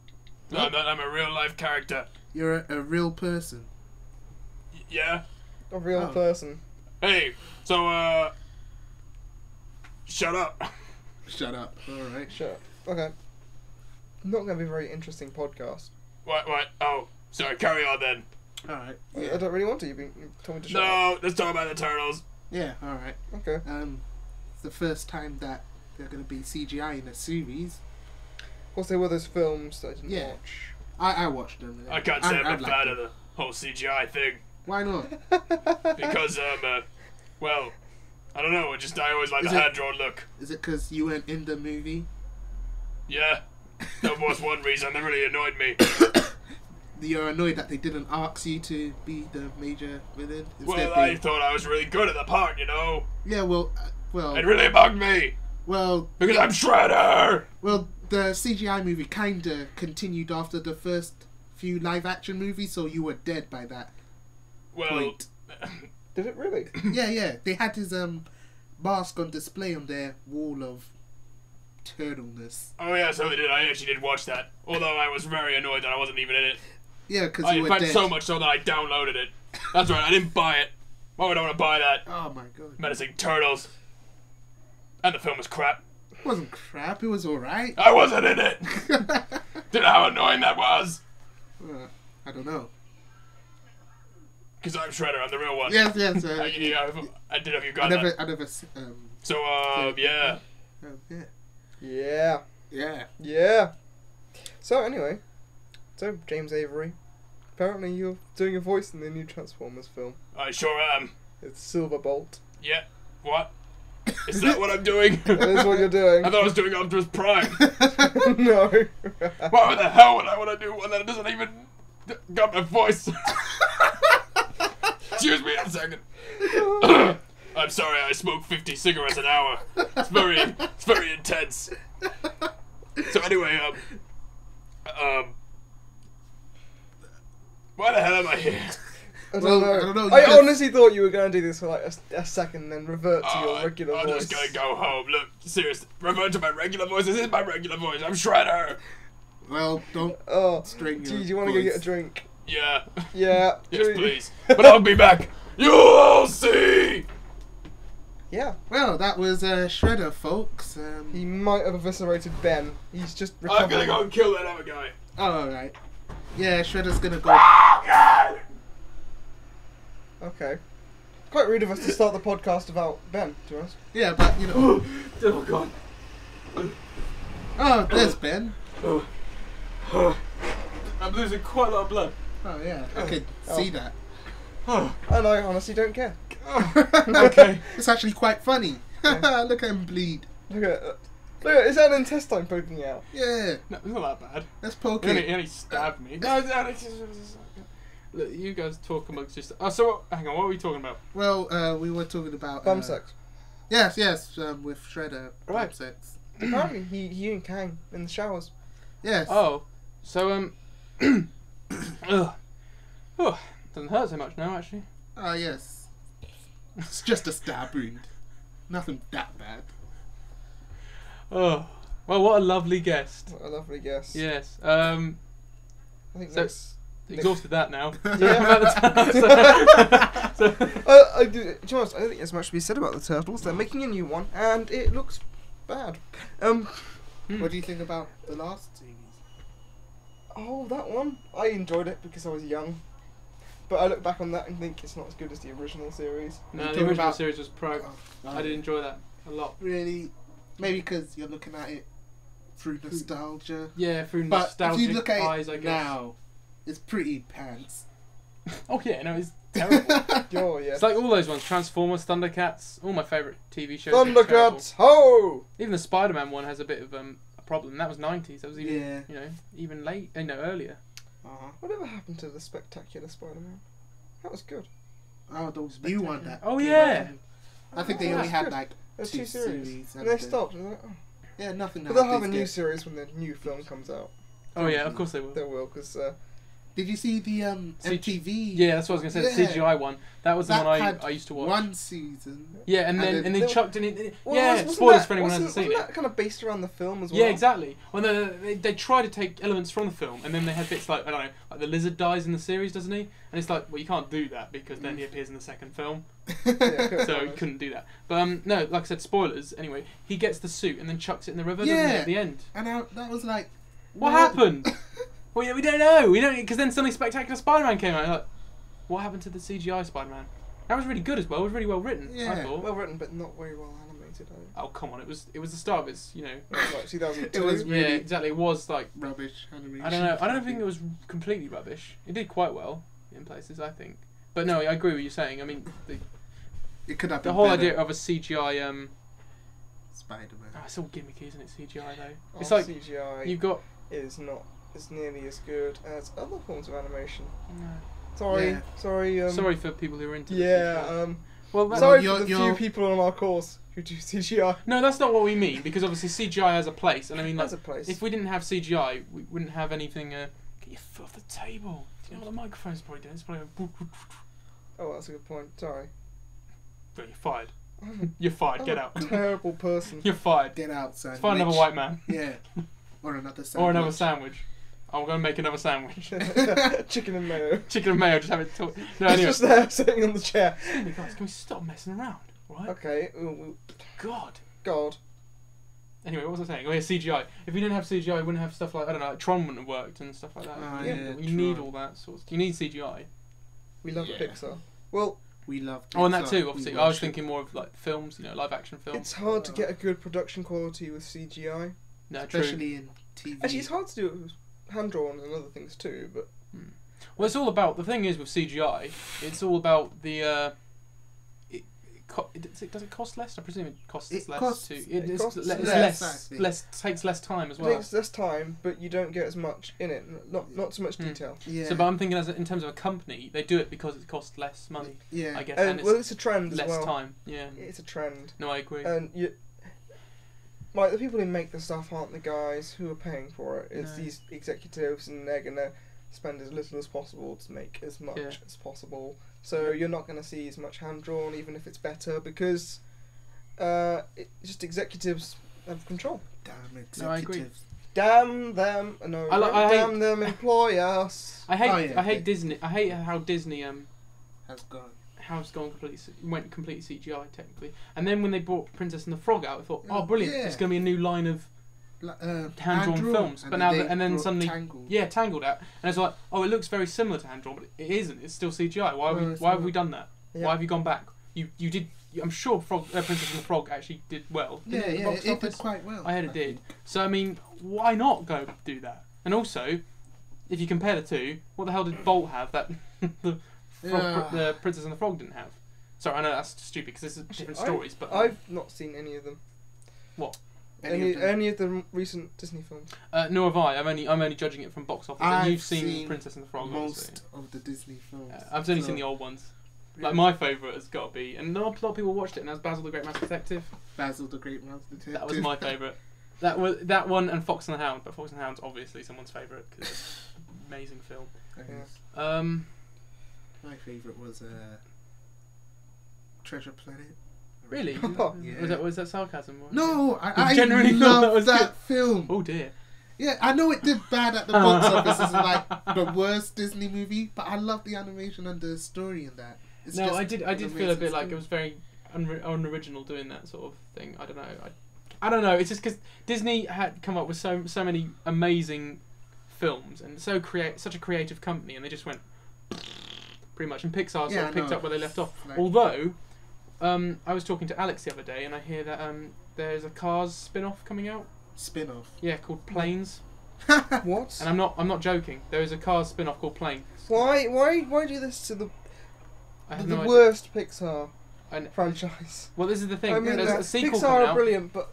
I'm not. I'm a real life character.
You're a real person.
Yeah.
A real
Oh.
person.
Hey, so, shut up.
Shut up. Alright.
Sure. Okay. Not going to be a very interesting podcast.
What? Oh, sorry, carry on then.
Alright.
I
Yeah.
don't really want to. You told me to shut up.
No, let's talk about the Turtles.
Yeah, alright.
Okay.
It's the first time that they're going to be CGI in a series.
Of course, there were those films that I didn't
Yeah.
watch.
I watched them.
I can't say I'm a
I'd like
fan
them.
of the whole CGI thing.
Why not?
Because, well, I don't know, I always like
Is
the
it-
hand-drawn look.
Is it because you weren't in the movie?
Yeah, that was one reason. That really annoyed me.
You're annoyed that they didn't ask you to be the major villain?
Well, I thought I was really good at the part, you know?
Yeah, well,
It really bugged me.
well,
Because I'm Shredder!
well, the CGI movie kinda continued after the first few live-action movies, so you were dead by that
Well,
point.
Did it really?
Yeah, they had his mask on display on their wall of turtleness.
oh yeah, so they did. I actually did watch that. Although I was very annoyed that I wasn't even in it.
Yeah, because
I,
you
in
were
fact,
dead.
so much so that I downloaded it. That's right, I didn't buy it. Why would I want to buy that?
Oh my god,
Menacing Turtles. And the film was crap.
it wasn't crap. It was all right.
I wasn't in it! Do you know how annoying that was?
I don't know.
Because I'm Shredder, I'm the real one.
Yes.
I don't know if you
I
got
never.
that. So, yeah.
Yeah.
Yeah.
Yeah.
Yeah. So, anyway. So, James Avery. Apparently, you're doing a voice in the new Transformers film.
I sure am.
It's Silverbolt.
Yeah. What? Is that what I'm doing?
That is what you're doing.
I thought I was doing Optimus Prime.
No.
Why the hell would I want to do one that doesn't even got my voice? Excuse me a second. I'm sorry, I smoke 50 cigarettes an hour. It's very intense. So anyway, why the hell am I here?
I
Well,
don't know.
I don't know, you
I
just-
honestly thought you were going to do this for like a second, then revert to your regular
I'm
voice.
just gonna go home. Look, seriously, revert to my regular voice. This is my regular voice. I'm Shredder.
Well, don't
Oh,
strain
gee,
your
do you want to go get a
voice.
drink?
Yeah.
Yeah.
Yes,
Should we-
please. But I'll be back. You'll see.
Yeah.
Well, that was Shredder, folks.
He might have eviscerated Ben. He's just
I'm
recovering.
gonna go and kill that other guy.
Oh, alright. Yeah, Shredder's gonna go.
Oh God!
Okay. Quite rude of us to start the podcast about Ben, to be honest.
Yeah, but you know.
Oh God.
Oh, there's Ben.
I'm losing quite a lot of blood.
Oh yeah, I could see that.
And I honestly don't care.
Okay.
It's actually quite funny. Look at him bleed.
Look at is that an intestine poking out?
Yeah,
No, it's not that bad.
let's poke
He
it.
only stabbed me. No, look, you guys talk amongst yourselves. Oh, so hang on, what are we talking about?
Well, we were talking about
Bum sex.
Yes, with Shredder. Bum
Right.
sex.
Apparently he and Kang in the showers.
Yes.
Oh, so ugh. Oh, doesn't hurt so much now, actually.
Oh yes. It's just a stab wound. Nothing that bad.
Oh, well, what a lovely guest.
What a lovely guess.
Yes.
I think
So-
that's.
Exhausted that now.
Yeah.
So-
Do you know what? I don't think there's much to be said about the Turtles. They're making a new one, and it looks bad.
What do you think about the last series?
Oh, that one. I enjoyed it because I was young. But I look back on that and think it's not as good as the original series.
No,
You
the
talking
original
about-
series was pro. I did enjoy that a lot.
Really? Maybe because you're looking at it through nostalgia.
Yeah, through
But
nostalgic
if you look at
eyes,
it
I guess.
now, it's pretty pants.
Oh yeah, no, it's terrible.
Oh, yeah.
It's like all those ones, Transformers, Thundercats, all my favourite TV shows. are terrible.
Thundercats, ho!
Even the Spider-Man one has a bit of a problem. That was 90s. That was even,
Yeah.
you know, even late, earlier.
Whatever happened to the Spectacular Spider-Man? That was good.
Oh, the new one that.
Oh,
came
yeah.
out. I think they
Oh,
only
that's
had
good.
like
There's
two
two series.
series.
And they stopped. And they're like, oh.
Yeah, nothing.
But they'll have a
nowadays
new
get-
series when the new film comes out.
Oh yeah, of course they will.
They will, because
Did you see the MTV?
Yeah, that's what I was gonna say. The CGI one. That was the
That
one
had
I used to watch.
one season.
Yeah, and then they
there-
chucked in it.
Well,
Yeah,
wasn't
spoilers
that-
for anyone who hasn't
wasn't
seen it.
that kind of based around the film as well?
Yeah, exactly. Well, no, they try to take elements from the film, and then they had bits like, I don't know, like the lizard dies in the series, doesn't he? And it's like, well, you can't do that because then he appears in the second film,
Yeah,
so you couldn't do that. But no, like I said, spoilers. Anyway, he gets the suit and then chucks it in the river, doesn't he,
Yeah.
at the end?
And that was like,
What happened? Well, yeah, we don't know. We don't, because then suddenly Spectacular Spider-Man came out. Like, what happened to the CGI Spider-Man? That was really good as well. It was really well written. I
Yeah.
thought.
Well written, but not very well animated.
Oh come on! It was the start of its,
It was like 2002.
It was
yeah,
really
exactly. It was like,
rubbish animation.
I don't know. I don't think it was completely rubbish. It did quite well in places, I think. But no, I agree with you saying. I mean,
It could have
the
been
whole
better.
idea of a CGI.
Spider-Man.
Oh, it's all gimmicky, isn't it? CGI though.
Our
It's like
CGI
you've got.
is not as nearly as good as other forms of animation.
No.
Sorry,
Yeah.
sorry.
Sorry for people who are into. the
Yeah.
CGI. Well, that,
Sorry
you're-
for the few
you're-
people on our course who do CGI.
no, that's not what we mean because obviously CGI has a place, and I mean like
That's a place.
if we didn't have CGI, we wouldn't have anything. Get your foot off the table. Do you know what the microphone's probably doing? It's probably.
Oh, that's a good point. Sorry.
Well, you're fired.
I'm
You're fired.
I'm
Get
a
out.
terrible person.
You're fired.
Get out, son.
Let's find another white man.
Yeah. Or another sandwich.
Or another sandwich. I'm going to make another sandwich.
Chicken and mayo.
Chicken and mayo, just have it. No,
It's
anyway.
just there sitting on the chair.
Hey guys, can we stop messing around? Right?
Okay. Ooh,
God.
God.
Anyway, what was I saying? Oh yeah, CGI. If we didn't have CGI, we wouldn't have stuff like, I don't know, like Tron wouldn't have worked and stuff like that.
Oh,
you
yeah,
you need
Tron.
all that sort of. You need CGI.
We love
Yeah.
Pixar. Well,
We love.
Oh, and that
Pixar.
too.
We
Obviously, I was
worship.
thinking more of like films, live action films.
it's hard to get a good production quality with CGI.
No, true.
especially in TV.
Actually, it's hard to do it with hand drawn and other things too. But
Well, it's all about. The thing is with CGI, it's all about the. Does it cost less? I presume it costs
It
less.
costs-
to,
it
it's
costs
it's
less,
I
less,
think.
takes less time as
it
well.
takes less time, but you don't get as much in it. Not so much
Mm.
detail.
Yeah.
So, but I'm thinking in terms of a company, they do it because it costs less money,
yeah.
I guess,
And
and it's
well, it's a trend
less
as well.
time. Yeah.
It's a trend,
No, I agree.
and like the people who make the stuff aren't the guys who are paying for it. It's
No.
these executives, and they're gonna spend as little as possible to make as much
Yeah.
as possible. So you're not gonna see as much hand drawn, even if it's better, because it's just executives have control.
Damn executives.
No, I agree.
Damn them! No,
I
don't
hate-
damn them! Employ us.
I hate.
Oh, yeah,
I hate
yeah.
Disney. I hate how Disney
Has gone.
has gone went completely CGI technically. And then when they brought Princess and the Frog out, I thought, oh, brilliant!
Yeah.
It's going to be a new line of hand-drawn
Hand-drawn.
films. But now
they
and then
brought
suddenly,
Tangled.
yeah, Tangled out, and it's like, oh, it looks very similar to hand-drawn, but it isn't. It's still CGI. Why?
No, it's
Why have
not.
we done that?
Yeah.
Why have you gone back? You did. I'm sure Princess and the Frog actually did well.
Yeah,
Didn't it, at the
yeah,
box
it did
office?
quite well.
I heard it did. So I mean, why not go do that? And also, if you compare the two, what the hell did Bolt have that the
Yeah.
the Princess and the Frog didn't have? Sorry, I know that's stupid because it's different stories, but
I've not seen any of them.
What?
Any of the recent Disney films.
nor have I. I'm only judging it from box office. And
I've
you've seen
seen
Princess and the Frog, obviously.
Most of the Disney films.
I've only
So,
seen the old ones.
yeah.
Like my favourite has got to be, and not a lot of people watched it, and that's Basil the Great Mouse Detective.
Basil the Great Mouse Detective.
That was my favourite. That one and Fox and the Hound, but Fox and the Hound's obviously someone's favourite because it's an amazing film.
Yeah.
My favourite was Treasure Planet.
Really?
Yeah.
Was that sarcasm? Or?
No, I
genuinely
love
thought that was
that film.
Oh dear.
Yeah, I know it did bad at the box office. It's like the worst Disney movie, but I love the animation and the story in that. It's
No,
just
I did
an
feel a
amazing
bit like
story.
it was very unoriginal doing that sort of thing. I don't know. I don't know. It's just because Disney had come up with so many amazing films and such a creative company, and they just went pretty much. And Pixar sort
Yeah,
of picked
no,
up where they left off.
like-
Although, I was talking to Alex the other day, and I hear that there's a Cars spin-off coming out.
Spin-off.
Yeah, called Planes.
What?
And I'm not joking. There is a Cars spin-off called Planes.
Why do this to
I have
the
no idea.
worst Pixar
And-
franchise?
Well, this is the thing.
I mean,
There's a sequel
Pixar
coming
are
out.
brilliant, but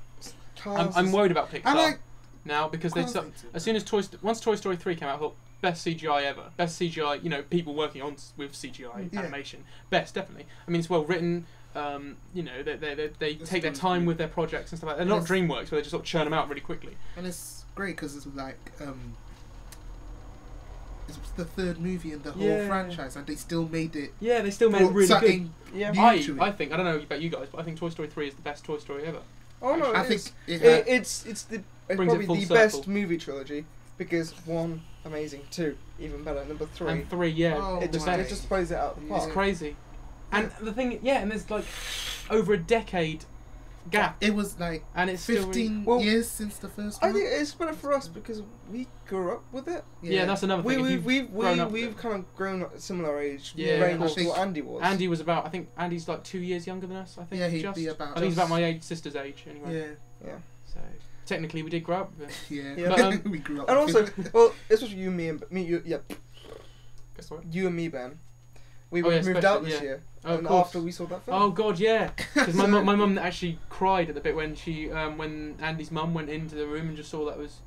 Cars
I'm
is-
worried about Pixar
I like.
now because they
Cars
as soon as once Toy Story 3 came out, I thought best CGI ever, best CGI. People working on with CGI
Yeah.
animation, best definitely. I mean, it's well written. They take their
story's
time
good.
with their projects and stuff like that. They're not
Yes.
DreamWorks where they just sort of churn them out really quickly.
And it's great because it's like it was the third movie in the whole
Yeah.
franchise, and they still made it.
Yeah, they still made it really good.
something
Yeah.
new to it.
I think, I don't know about you guys, but I think Toy Story 3 is the best Toy Story ever.
Oh no,
I
it
think
is.
it
It's
Brings it
probably
full
the
circle.
best movie trilogy because 1, amazing, 2, even better, number 3.
And 3, yeah.
Oh,
It just
my.
it just plays it out of the
It's
park.
It's crazy. And the thing, yeah, and there's like over a decade gap,
It was like
and it's still
15
Well,
years since the first
I
one.
think it's better for us because we grew up with it.
Yeah, that's another thing. If you've grown up with
We've
it.
kind of grown up at a similar age
Yeah,
range
of
to what
course.
Andy was.
Andy was about, I think Andy's like 2 years younger than us. I think.
Yeah, he'd
just.
be about.
I think he's about my sister's age anyway.
Yeah,
Yeah.
So technically, we did grow up with it.
yeah.
Yeah.
But,
we grew up.
And
with
also,
it.
well, especially you, me, and
Guess what?
you and me, Ben. We
Oh, yeah,
moved out
especially,
this
yeah.
year,
Oh, of
and
course.
after we saw that film.
Oh God, yeah. Because my mum actually cried at the bit when when Andy's mum went into the room and just saw that it was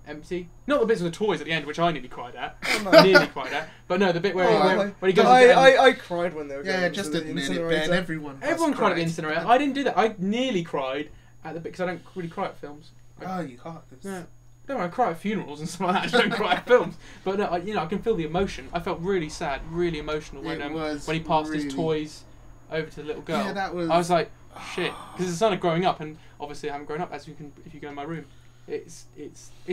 empty. Not the bits with the toys at the end, which I nearly cried at.
Oh, no.
Nearly cried at. But no, the bit where,
Oh,
when he goes into the
I cried when they were going
Yeah,
into
just
the
admit it,
incinerator.
Ben. Everyone. has
everyone cried at the
cried.
incinerator. I didn't do that. I nearly cried at the bit because I don't really cry at films.
Oh, you can't.
No. No, I cry at funerals and stuff like that. I just don't cry at films. But no, I can feel the emotion. I felt really sad, really emotional when he passed his
really-
toys over to the little girl.
Yeah, that was.
I was like, shit, because it's a sign of growing up, and obviously I haven't grown up. As you can, if you go in my room, it's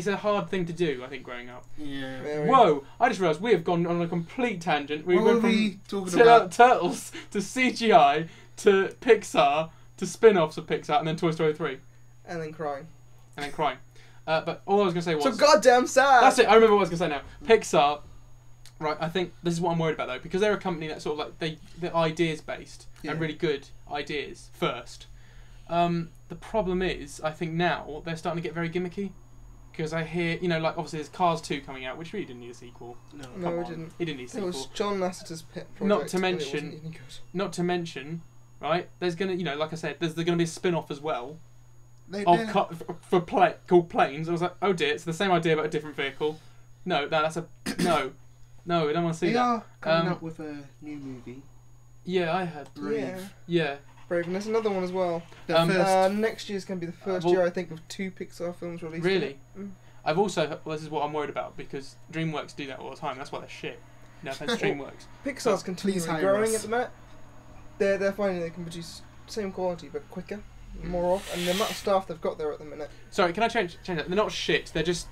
a hard thing to do. I think growing up.
Yeah.
Very.
Whoa! I just realised we have gone on a complete tangent. We
What
went
were
from
we talking about?
Turtles to CGI to Pixar to spin-offs of Pixar, and then Toy Story 3,
And then crying.
and then crying. But all I was going to say was...
So goddamn sad!
That's it. I remember what I was going to say now. Pixar, right? I think this is what I'm worried about though, because they're a company that sort of like they're ideas based
Yeah.
and really good ideas first. The problem is, I think now they're starting to get very gimmicky. Because I hear, like obviously there's Cars 2 coming out, which really didn't need a sequel.
No.
No,
Come
it
on.
didn't.
It didn't need a
It
sequel.
was John Lasseter's pet project.
Not to
and it
mention-
wasn't any good.
Not to mention, right? There's gonna, like I said, there's gonna be a spin-off as well
They,
of called Planes. I was like, oh dear, it's the same idea but a different vehicle. No, that's a no. No, I don't want to see
they
that.
are coming
Um,
up with a new movie.
Yeah, I heard.
Brave.
Yeah.
Yeah.
Brave, and there's another one as well.
The first.
Next year's going to be the first
well-
year, I think, of 2 Pixar films released.
Really?
Mm.
I've also, this is what I'm worried about because DreamWorks do that all the time. That's why they're shit. No offense, to DreamWorks.
Pixar's
Please
continually
hire
growing
us.
at the minute. They're finding they can produce same quality but quicker, more off, and the amount of staff they've got there at the minute.
Sorry, can I change that? They're not shit. They're just,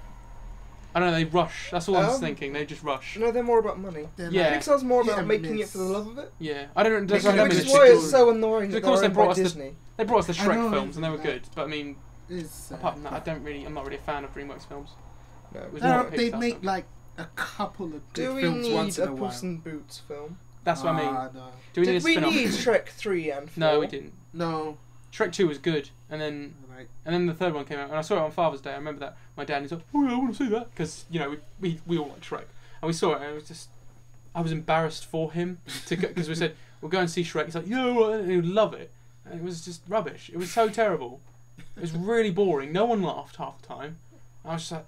I don't know. They rush. That's all I'm
Um,
thinking. They just rush.
No, they're more about money.
They're
Yeah.
like-
Pixar's more
hit
about
and
making it
miss.
for the love of it.
Yeah, I don't.
Which
That's what I
Which
mean.
is
it's
why
still-
it's so annoying
Of
that
course
they're
they
owned by
brought us the-
Disney.
They brought us the
I
Shrek
know,
films and they were
that-
good. But I mean,
Is,
apart from that, I'm not really a fan of DreamWorks films.
No.
It was
No,
more
they
Pixar
make
stuff.
like a couple of
Do
good
we
films
need
once in
a
a while.
Puss in Boots film?
That's what I mean.
No.
Do we need a
Did we
spin-off?
need Shrek 3 and 4?
No, we didn't.
No.
Shrek 2 was good, and then the third one came out, and I saw it on Father's Day. I remember that my dad was like, "Oh yeah, I want to see that," because we all like Shrek, and we saw it, and I was embarrassed for him because we said we'll go and see Shrek. He's like, "Yeah, well," and he would love it, and it was just rubbish. It was so terrible. It was really boring. No one laughed half the time. I was just like,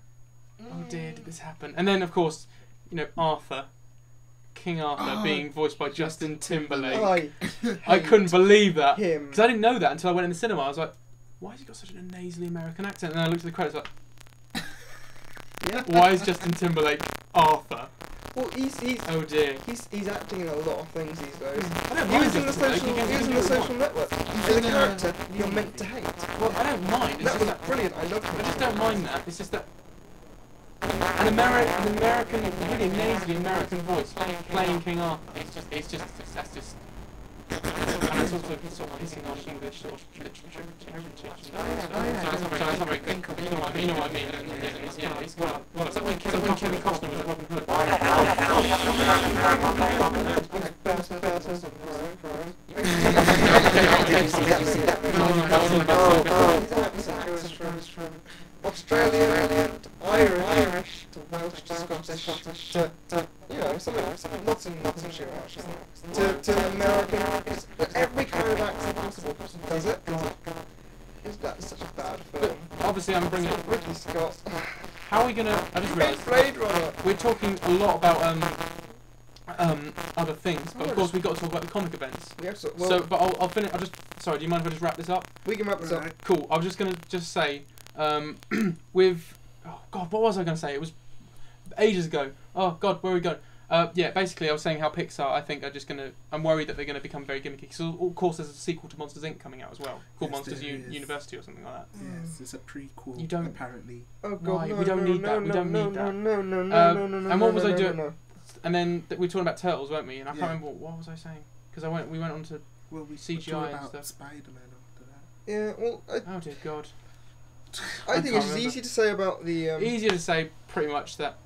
"Oh dear, did this happen?" And then of course, Arthur. King Arthur being voiced by Justin Timberlake. I couldn't believe that.
Him.
Because I didn't know that until I went in the cinema. I was like, why has he got such a nasally American accent? And then I looked at the credits like, why is Justin Timberlake Arthur?
Well, he's
Oh dear.
he's acting in a lot of things these days.
I don't
He
mind
was in the
Justin
social.
Timberlake.
He was in the Social Network. He's a character you're meant to hate.
Well, I don't mind. It's
That
just
was
that,
brilliant. I loved
I
him.
just don't mind that. It's just that an American, really nasally American voice playing King Arthur. It's just that's just. And it's also sort of pissing off English sort of literature heritage. So it's not very good. But you know what I mean. It's well, it's like when Kevin Costner was at Robin Hood.
From Australian, Irish, to Welsh, to Scottish, to something Nottinghamshire actually, to American, every kind of accent possible does it. That's such a bad film.
Obviously, I'm bringing.
Ridley Scott.
How are we gonna? I just realised
Blade Runner.
we're talking a lot about other things, but of course we've got to talk about the comic events.
We have to,
But I'll finish. Sorry. Do you mind if I just wrap this up?
we can wrap this up.
Right.
Cool. I was just gonna say with oh god, what was I gonna say? It was ages ago. Oh God, where are we going? Yeah, basically, I was saying how Pixar, I think, are just gonna. I'm worried that they're gonna become very gimmicky. So, of course, there's a sequel to Monsters Inc. coming out as well, called
Yes,
Monsters
there is.
University or something like that.
Yes, it's a prequel.
You don't-
apparently.
Oh
Why?
God, no,
We don't
no,
need
no,
that. We
no,
don't
no,
need that.
No, no, no, no, no, no,
And what
no,
was
no,
I
no,
doing?
no.
And then we were talking about Turtles, weren't we? And I can't
Yeah.
remember what was I saying because we went on to.
Well, we
CGI
talked
and
about
stuff.
Spider-Man after that.
Yeah, well,
Oh dear God.
I think
can't
it's
remember.
easy to say about the.
Easier to say, pretty much that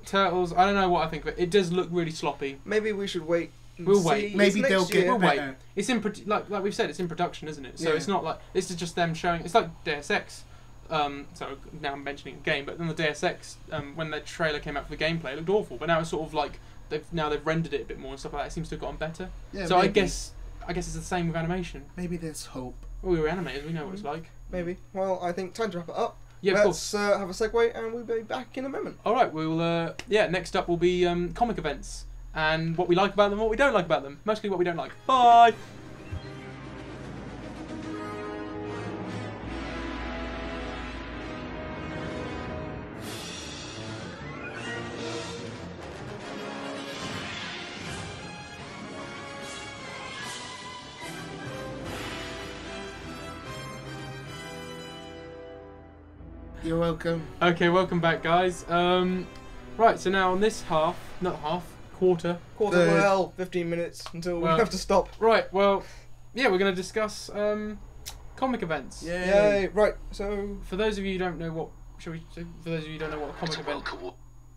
Turtles. I don't know what I think of it. It does look really sloppy.
Maybe we should wait. And
We'll
see.
wait.
It's
Maybe
next
they'll get
year.
We'll wait.
better.
It's in like we've said, it's in production, isn't it? So
Yeah.
it's not like this is just them showing. It's like Deus Ex. So now I'm mentioning a game, but then the Deus Ex when the trailer came out for the gameplay, it looked awful. But now it's sort of like they've rendered it a bit more and stuff like that. It seems to have gotten better.
Yeah,
So
maybe.
I guess it's the same with animation.
Maybe there's hope.
Well, we were animators, we know what it's like.
Maybe. Well, I think time to wrap it up.
Yeah, of course.
Let's have a segue, and we'll be back in a moment.
All right, we'll next up will be comic events and what we like about them, what we don't like about them. Mostly what we don't like. Bye.
You're welcome.
Okay, welcome back, guys. Right, so now on this quarter.
Quarter
Third.
well, 15 minutes until
Well-
we have to stop.
Right, well, yeah, we're going to discuss comic events.
Yay! Right. So
For those of you who don't know what, for those of you who don't know what a comic
It's a
event,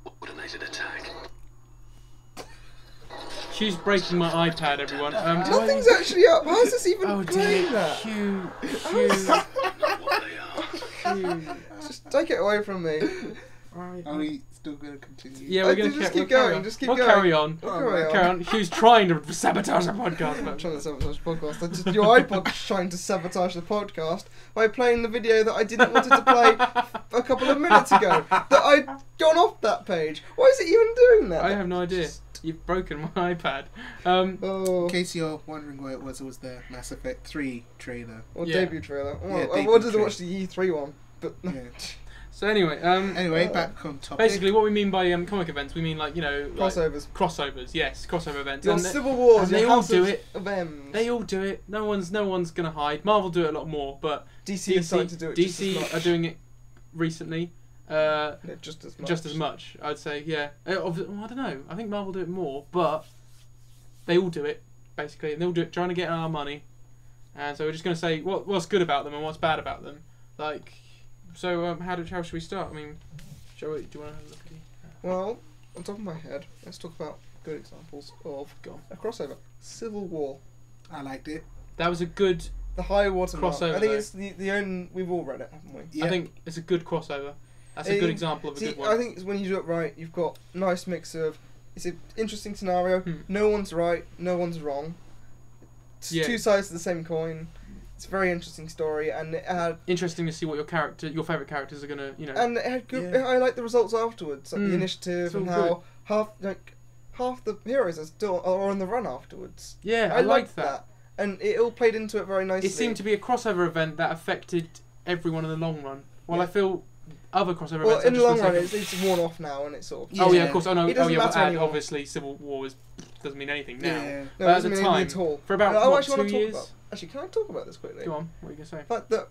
well-coordinated attack.
Hugh's breaking my iPad, everyone.
nothing's actually up. How's this even
Oh
playing
dear,
that?
Hugh,
What they are.
Hugh.
Just take it away from me.
Right.
Are we still going to continue?
Yeah, we're
Okay,
gonna
just
we'll
keep
carry
going,
on.
just keep
we'll
going.
carry on.
We'll
Alright.
carry on.
Hugh's trying to sabotage the podcast.
I'm
But
trying to sabotage the podcast. That's just your iPod trying to sabotage the podcast by playing the video that I didn't want it to play a couple of minutes ago. That I'd gone off that page. Why is it even doing that?
I have no idea. You've broken my iPad.
Oh,
In case you're wondering what it was the Mass Effect 3 trailer.
or
Yeah.
debut trailer. Well,
Yeah,
I
debut
wanted to
trailer.
watch the E3 one, but
Yeah.
So anyway,
Anyway, back on topic.
basically what we mean by comic events, we mean like
crossovers.
crossovers. Yes, crossover events.
Your
And
Civil Wars,
and they
your
all
House
do
of,
it.
of M's.
they all do it. No one's gonna hide. Marvel do it a lot more, but
DC is starting to do it
DC
just as much.
are doing it recently.
Yeah, just as much.
Just as much, I'd say. Yeah. Well, I don't know. I think Marvel do it more, but they all do it basically, and they all do it trying to get our money. And so we're just gonna say what's good about them and what's bad about them. Like, so how should we start? I mean, do you want to look at it?
Well, on top of my head, let's talk about good examples of
Go on.
a crossover. Civil War.
I liked it.
That was a good.
The high watermark.
Crossover,
I think
though.
it's the only... We've all read it, haven't we?
Yeah.
I think it's a good crossover. That's a good example of a
See,
good one.
I think when you do it right, you've got a nice mix of... It's an interesting scenario. No one's right, no one's wrong. It's
Yeah.
two sides of the same coin. It's a very interesting story, and it had...
Interesting to see what your favourite characters are gonna,
And it had good...
Yeah.
I like the results afterwards, like the
Mm.
initiative,
It's all
and how half the heroes are on the run afterwards.
yeah, I
liked
liked that.
And it all played into it very nicely.
It seemed to be a crossover event that affected everyone in the long run. Well,
Yeah.
I feel other crossover
Well,
events.
in
are
the long
just
run,
for the sake
it's worn off now, and it's sort of...
of, oh yeah,
Yeah.
of course. Oh no,
It doesn't
we'll
matter
add,
anymore.
obviously, Civil War doesn't mean anything now.
Yeah.
No,
But
it
at
doesn't
the
mean anything
time,
at all.
for about
I
what,
actually want
2
to talk
years.
about... Actually, can I talk about this quickly?
Go on, what are you gonna say?
Like that,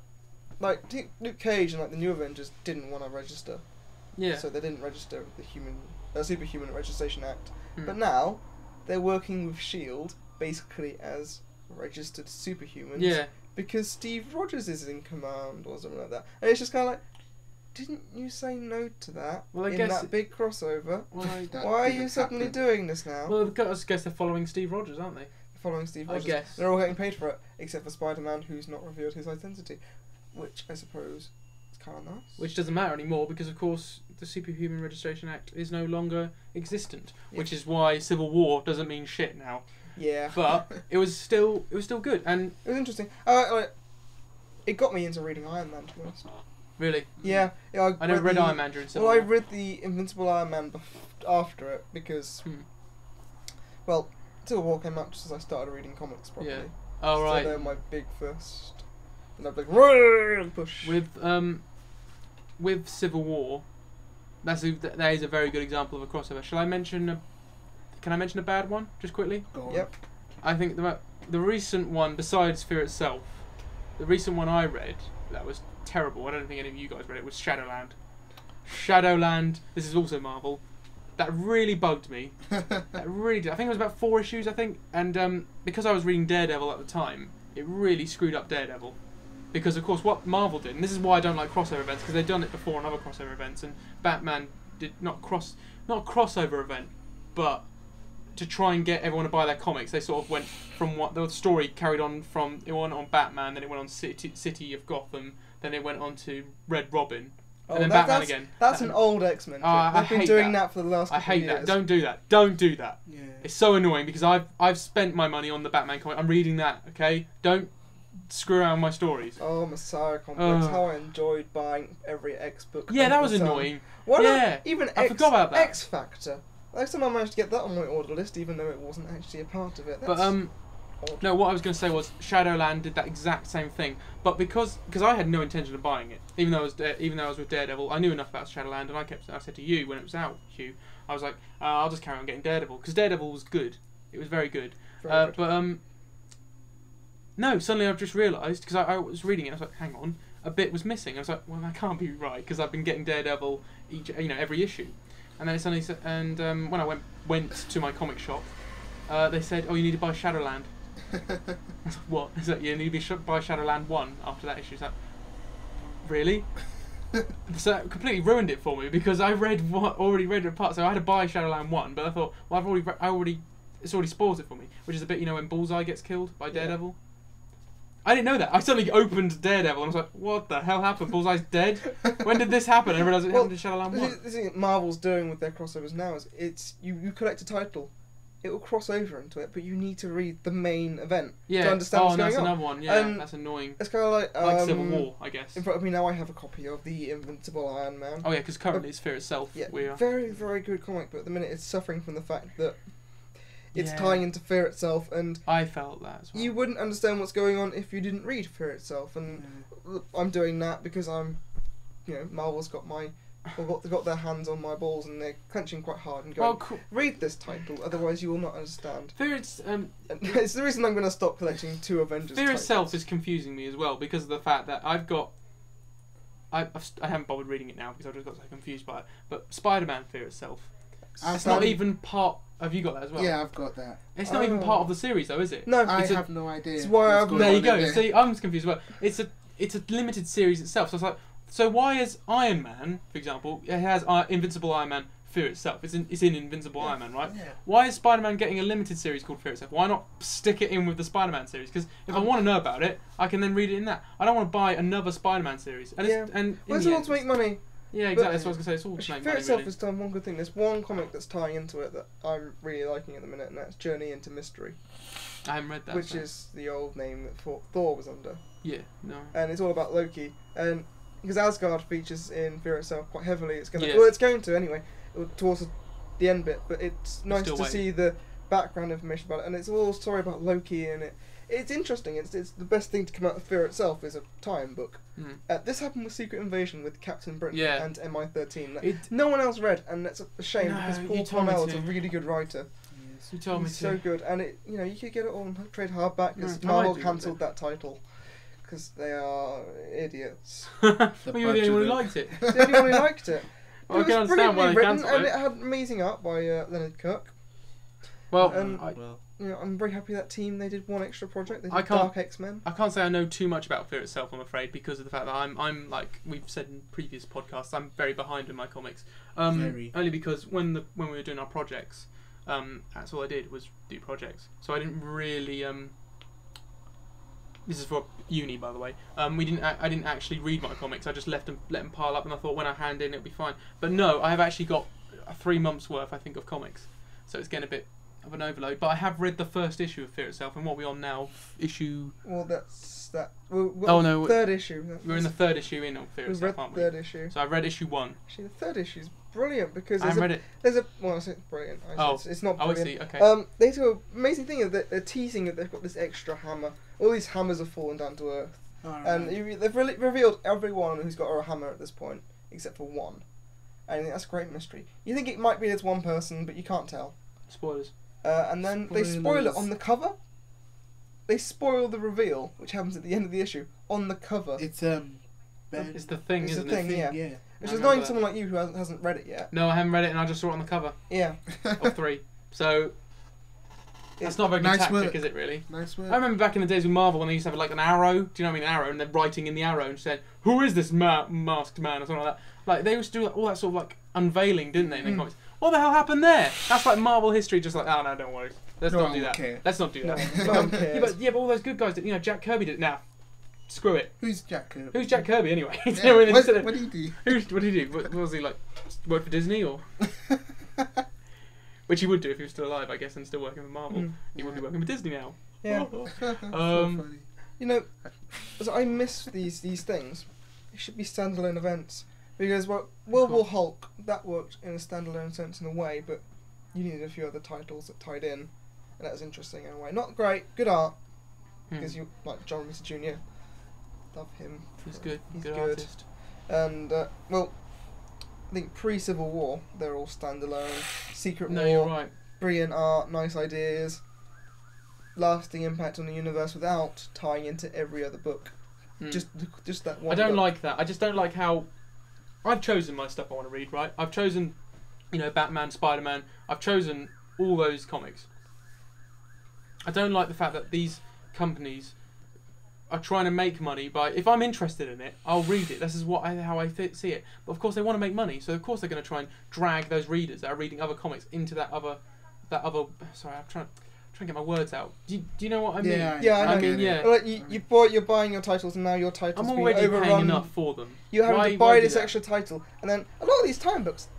like Luke Cage and like the new Avengers didn't want to register,
Yeah.
so they didn't register with the Superhuman Registration Act.
Hmm.
But now they're working with Shield basically as registered superhumans.
Yeah.
Because Steve Rogers is in command or something like that, and it's just kind of like, didn't you say no to that
Well, I
in
guess
that big crossover?
Well,
That
Why are you
didn't
suddenly
happen.
doing this now?
well, I guess they're following Steve Rogers, aren't they?
Following Steve
I
Rogers.
guess.
They're all getting paid for it, except for Spider-Man, who's not revealed his identity, which I suppose is kind of nice.
Which doesn't matter anymore because, of course, the Superhuman Registration Act is no longer existent.
Yeah.
Which is why Civil War doesn't mean shit now.
Yeah.
But it was still good. And
It was interesting. It got me into reading Iron Man, to be honest.
really,
Yeah,
I never read Iron Man during Civil
Well, I
War.
read the Invincible Iron Man after it because, well, Civil War came out just as I started reading comics properly.
Yeah. Oh right.
So they're my big first. And I'm like, "Rrrr," push.
With Civil War, that is a very good example of a crossover. Shall I mention? Can I mention a bad one just quickly?
Go on.
Yep.
I think the recent one, besides Fear itself, the recent one I read that was terrible. I don't think any of you guys read it. Was Shadowland. Shadowland. This is also Marvel. That really bugged me. That really did. I think it was about 4 issues. I think, and because I was reading Daredevil at the time, it really screwed up Daredevil. Because of course, what Marvel did, and this is why I don't like crossover events, because they've done it before on other crossover events, and Batman did not a crossover event, but to try and get everyone to buy their comics, they sort of went from what the story carried on from, it went on Batman, then it went on City of Gotham, then it went on to Red Robin, and then Batman again.
That's an old X-Men trick. They've been doing that for the last couple of years.
I hate that. Don't do that. Don't do that.
Yeah.
It's so annoying because I've spent my money on the Batman comic. I'm reading that, okay? Don't screw around with my stories.
Oh, Messiah Complex. How I enjoyed buying every X book.
Yeah, that
under
was
the sun.
annoying.
Why
Yeah.
not even
I forgot about that.
X Factor? Last time I managed to get that on my order list, even though it wasn't actually a part of it. That's odd.
No, what I was going to say was Shadowland did that exact same thing, but because I had no intention of buying it, even though I was with Daredevil, I knew enough about Shadowland, and I said to you when it was out, Hugh, I was like, I'll just carry on getting Daredevil because Daredevil was good. It was very good.
Very good.
No, suddenly I've just realised because I was reading it, I was like, hang on, a bit was missing. I was like, well, that can't be right because I've been getting Daredevil every issue, and then it suddenly said, and when I went to my comic shop, they said, oh, you need to buy Shadowland. I was like, what? Is that you need to buy Shadowland 1 after that issue? Is that really? So that completely ruined it for me because I already read a part, so I had to buy Shadowland 1. But I thought, well, it's already spoiled it for me, which is the bit when Bullseye gets killed by Daredevil. I didn't know that. I suddenly opened Daredevil and I was like, what the hell happened? Bullseye's dead? When did this happen? And I realised it happened in Shadowland 1.
The thing Marvel's doing with their crossovers now is you collect a title. It will cross over into it, but you need to read the main event to understand what's going
that's
on.
Another one. Yeah, that's annoying.
It's kind of
like Civil War, I guess.
In front of me now, I have a copy of the Invincible Iron Man.
Oh yeah, because currently it's Fear itself.
Yeah,
we are.
very, very good comic, but at the minute it's suffering from the fact that it's tying into Fear itself, and
I felt that as well.
You wouldn't understand what's going on if you didn't read Fear itself, and I'm doing that because Marvel's got their hands on my balls and they're clenching quite hard and going, read this title, otherwise you will not understand.
Fear
it's the reason I'm going to stop collecting 2 Avengers
Fear
titles.
itself is confusing me as well because of the fact that I haven't bothered reading it now because I just got so confused by it. But Spider-Man Fear itself, it's not even part. Have you got that as well?
Yeah, I've got that.
It's not even part of the series though, is it?
No,
I have no idea.
It's why
there you go. See, I'm confused as well. It's a limited series itself. So it's like, so why is Iron Man, for example, it has Invincible Iron Man Fear itself. It's in Invincible Iron Man, right?
Yeah.
Why is Spider-Man getting a limited series called Fear itself? Why not stick it in with the Spider-Man series? Because if I want to know about it, I can then read it in that. I don't want to buy another Spider-Man series. And
it's all to make money.
Yeah, exactly. That's what I was gonna say. It's all to make money.
Fear itself
really.
has done one good thing. There's one comic that's tying into it that I'm really liking at the minute, and that's Journey into Mystery.
I haven't read that.
Which is the old name that Thor was under.
Yeah, no.
And it's all about Loki, and because Asgard features in Fear itself quite heavily, it's going to.
Yeah.
Well, it's going to anyway towards the end bit, but it's nice to see the background information about it, and it's all a story about Loki, and it's interesting. It's the best thing to come out of Fear itself is a tie-in book. This happened with Secret Invasion with Captain Britain and MI13. No one else read, and that's a shame because Paul Cornell is a really good writer.
Yes, you told me
He's so good, and you could get it on trade hardback because Marvel cancelled that title because they are idiots.
Well, you were the only one who liked it.
The only one who liked it.
Well,
It
I can
was
understand why
brilliantly
they
written,
cancelled
and
it.
it had amazing art by Leonard Kirk.
Well,
And I'm very happy that team. They did one extra project. They did
I can't-
Dark X-Men.
I can't say I know too much about Fear itself, I'm afraid, because of the fact that I'm like we've said in previous podcasts, I'm very behind in my comics.
Very.
Only because when we were doing our projects, that's all I did was do projects. So I didn't really. This is for uni, by the way. I didn't actually read my comics. I just let them pile up, and I thought when I hand in it'll be fine. But no, I have actually got 3 months worth, I think, of comics. So it's getting a bit of an overload. But I have read the first issue of Fear itself, and what we're on now, issue.
Well, that's that. Well,
Oh, no,
third issue.
We're in the 3rd issue in on Fear
We've
itself,
read
aren't
the
we?
3rd issue.
So I've read issue 1.
Actually, the 3rd issue is brilliant because
I haven't read it.
there's a well, I say brilliant. It's not
Oh, I
brilliant.
see. Okay.
They do an amazing thing that they're teasing that they've got this extra hammer. All these hammers have fallen down to earth, and they've revealed everyone who's got a hammer at this point except for one. And I think that's a great mystery. You think it might be this one person, but you can't tell.
Spoilers.
And then they spoil it
Spoilers.
on the cover. They spoil the reveal, which happens at the end of the issue, on the cover.
It's Ben.
It's the thing,
It's the
isn't
thing.
it?
yeah.
Yeah.
Which
I
is
remember
annoying
that.
to someone like you who hasn't read it yet.
No, I haven't read it, and I just saw it on the cover
Yeah.
of 3. So that's not a very good
Nice
tactic,
work.
is it? Really?
Nice work.
I remember back in the days with Marvel when they used to have like an arrow. Do you know what I mean? An arrow, and they're writing in the arrow and said, "Who is this masked man?" or something like that. Like they used to do all that sort of like unveiling, didn't they? In the comics. What the hell happened there? That's like Marvel history. Just like, oh no, don't worry. Let's
No
not
one
do
will
that.
care.
Let's not do
No,
that.
no one
yeah,
cares.
but all those good guys did. You know, Jack Kirby did it. Now, screw it.
Who's Jack Kirby?
Who's Jack Kirby anyway?
Yeah.
You know, when they
What,
said it-
what do you do?
what did he do? What was he like? Work for Disney or? Which he would do if he was still alive, I guess, and still working for Marvel.
Mm.
He would be working for Disney now.
Yeah.
So funny.
You know, as I miss these things. They should be standalone events because World War Hulk that worked in a standalone sense in a way, but you needed a few other titles that tied in, and that was interesting in a way. Not great, good art because you like John Romita Jr. Love him.
He's good.
He's
good
good.
artist.
And well, I think pre-Civil War they're all standalone. Secret
No,
War,
you're right.
brilliant art, nice ideas, lasting impact on the universe without tying into every other book.
Mm.
Just that one.
I don't
book.
like that. I just don't like how I've chosen my stuff I want to read. Right? I've chosen, Batman, Spider-Man. I've chosen all those comics. I don't like the fact that these companies are trying to make money by. If I'm interested in it, I'll read it. This is how I see it. But of course, they want to make money, so of course they're going to try and drag those readers that are reading other comics into that other. Sorry, I'm trying to get my words out. Do you know what I mean?
Yeah, I know.
I mean, yeah.
Like you're buying your titles, and now your titles
I'm
being
already
overrun.
paying enough for them.
You're having
Why
to buy
do
this
that?
extra title, and then a lot of these time books,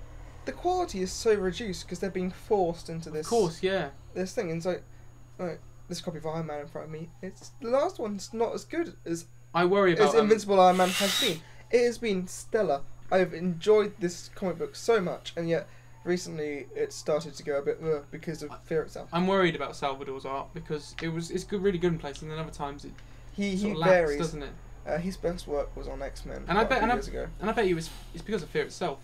the quality is so reduced because they're being forced into this.
Of course, yeah.
This thing, and so, this copy of Iron Man in front of me. It's the last one's not as good as
I worry about
Invincible Iron Man has been. It has been stellar. I've enjoyed this comic book so much, and yet recently it started to go a bit because of Fear itself.
I'm worried about Salvador's art because it's good, really good in places, and then other times it
He
sort of lacks,
varies.
doesn't it?
His best work was on X-Men
And I bet-
years ago.
And I bet you it's because of Fear itself.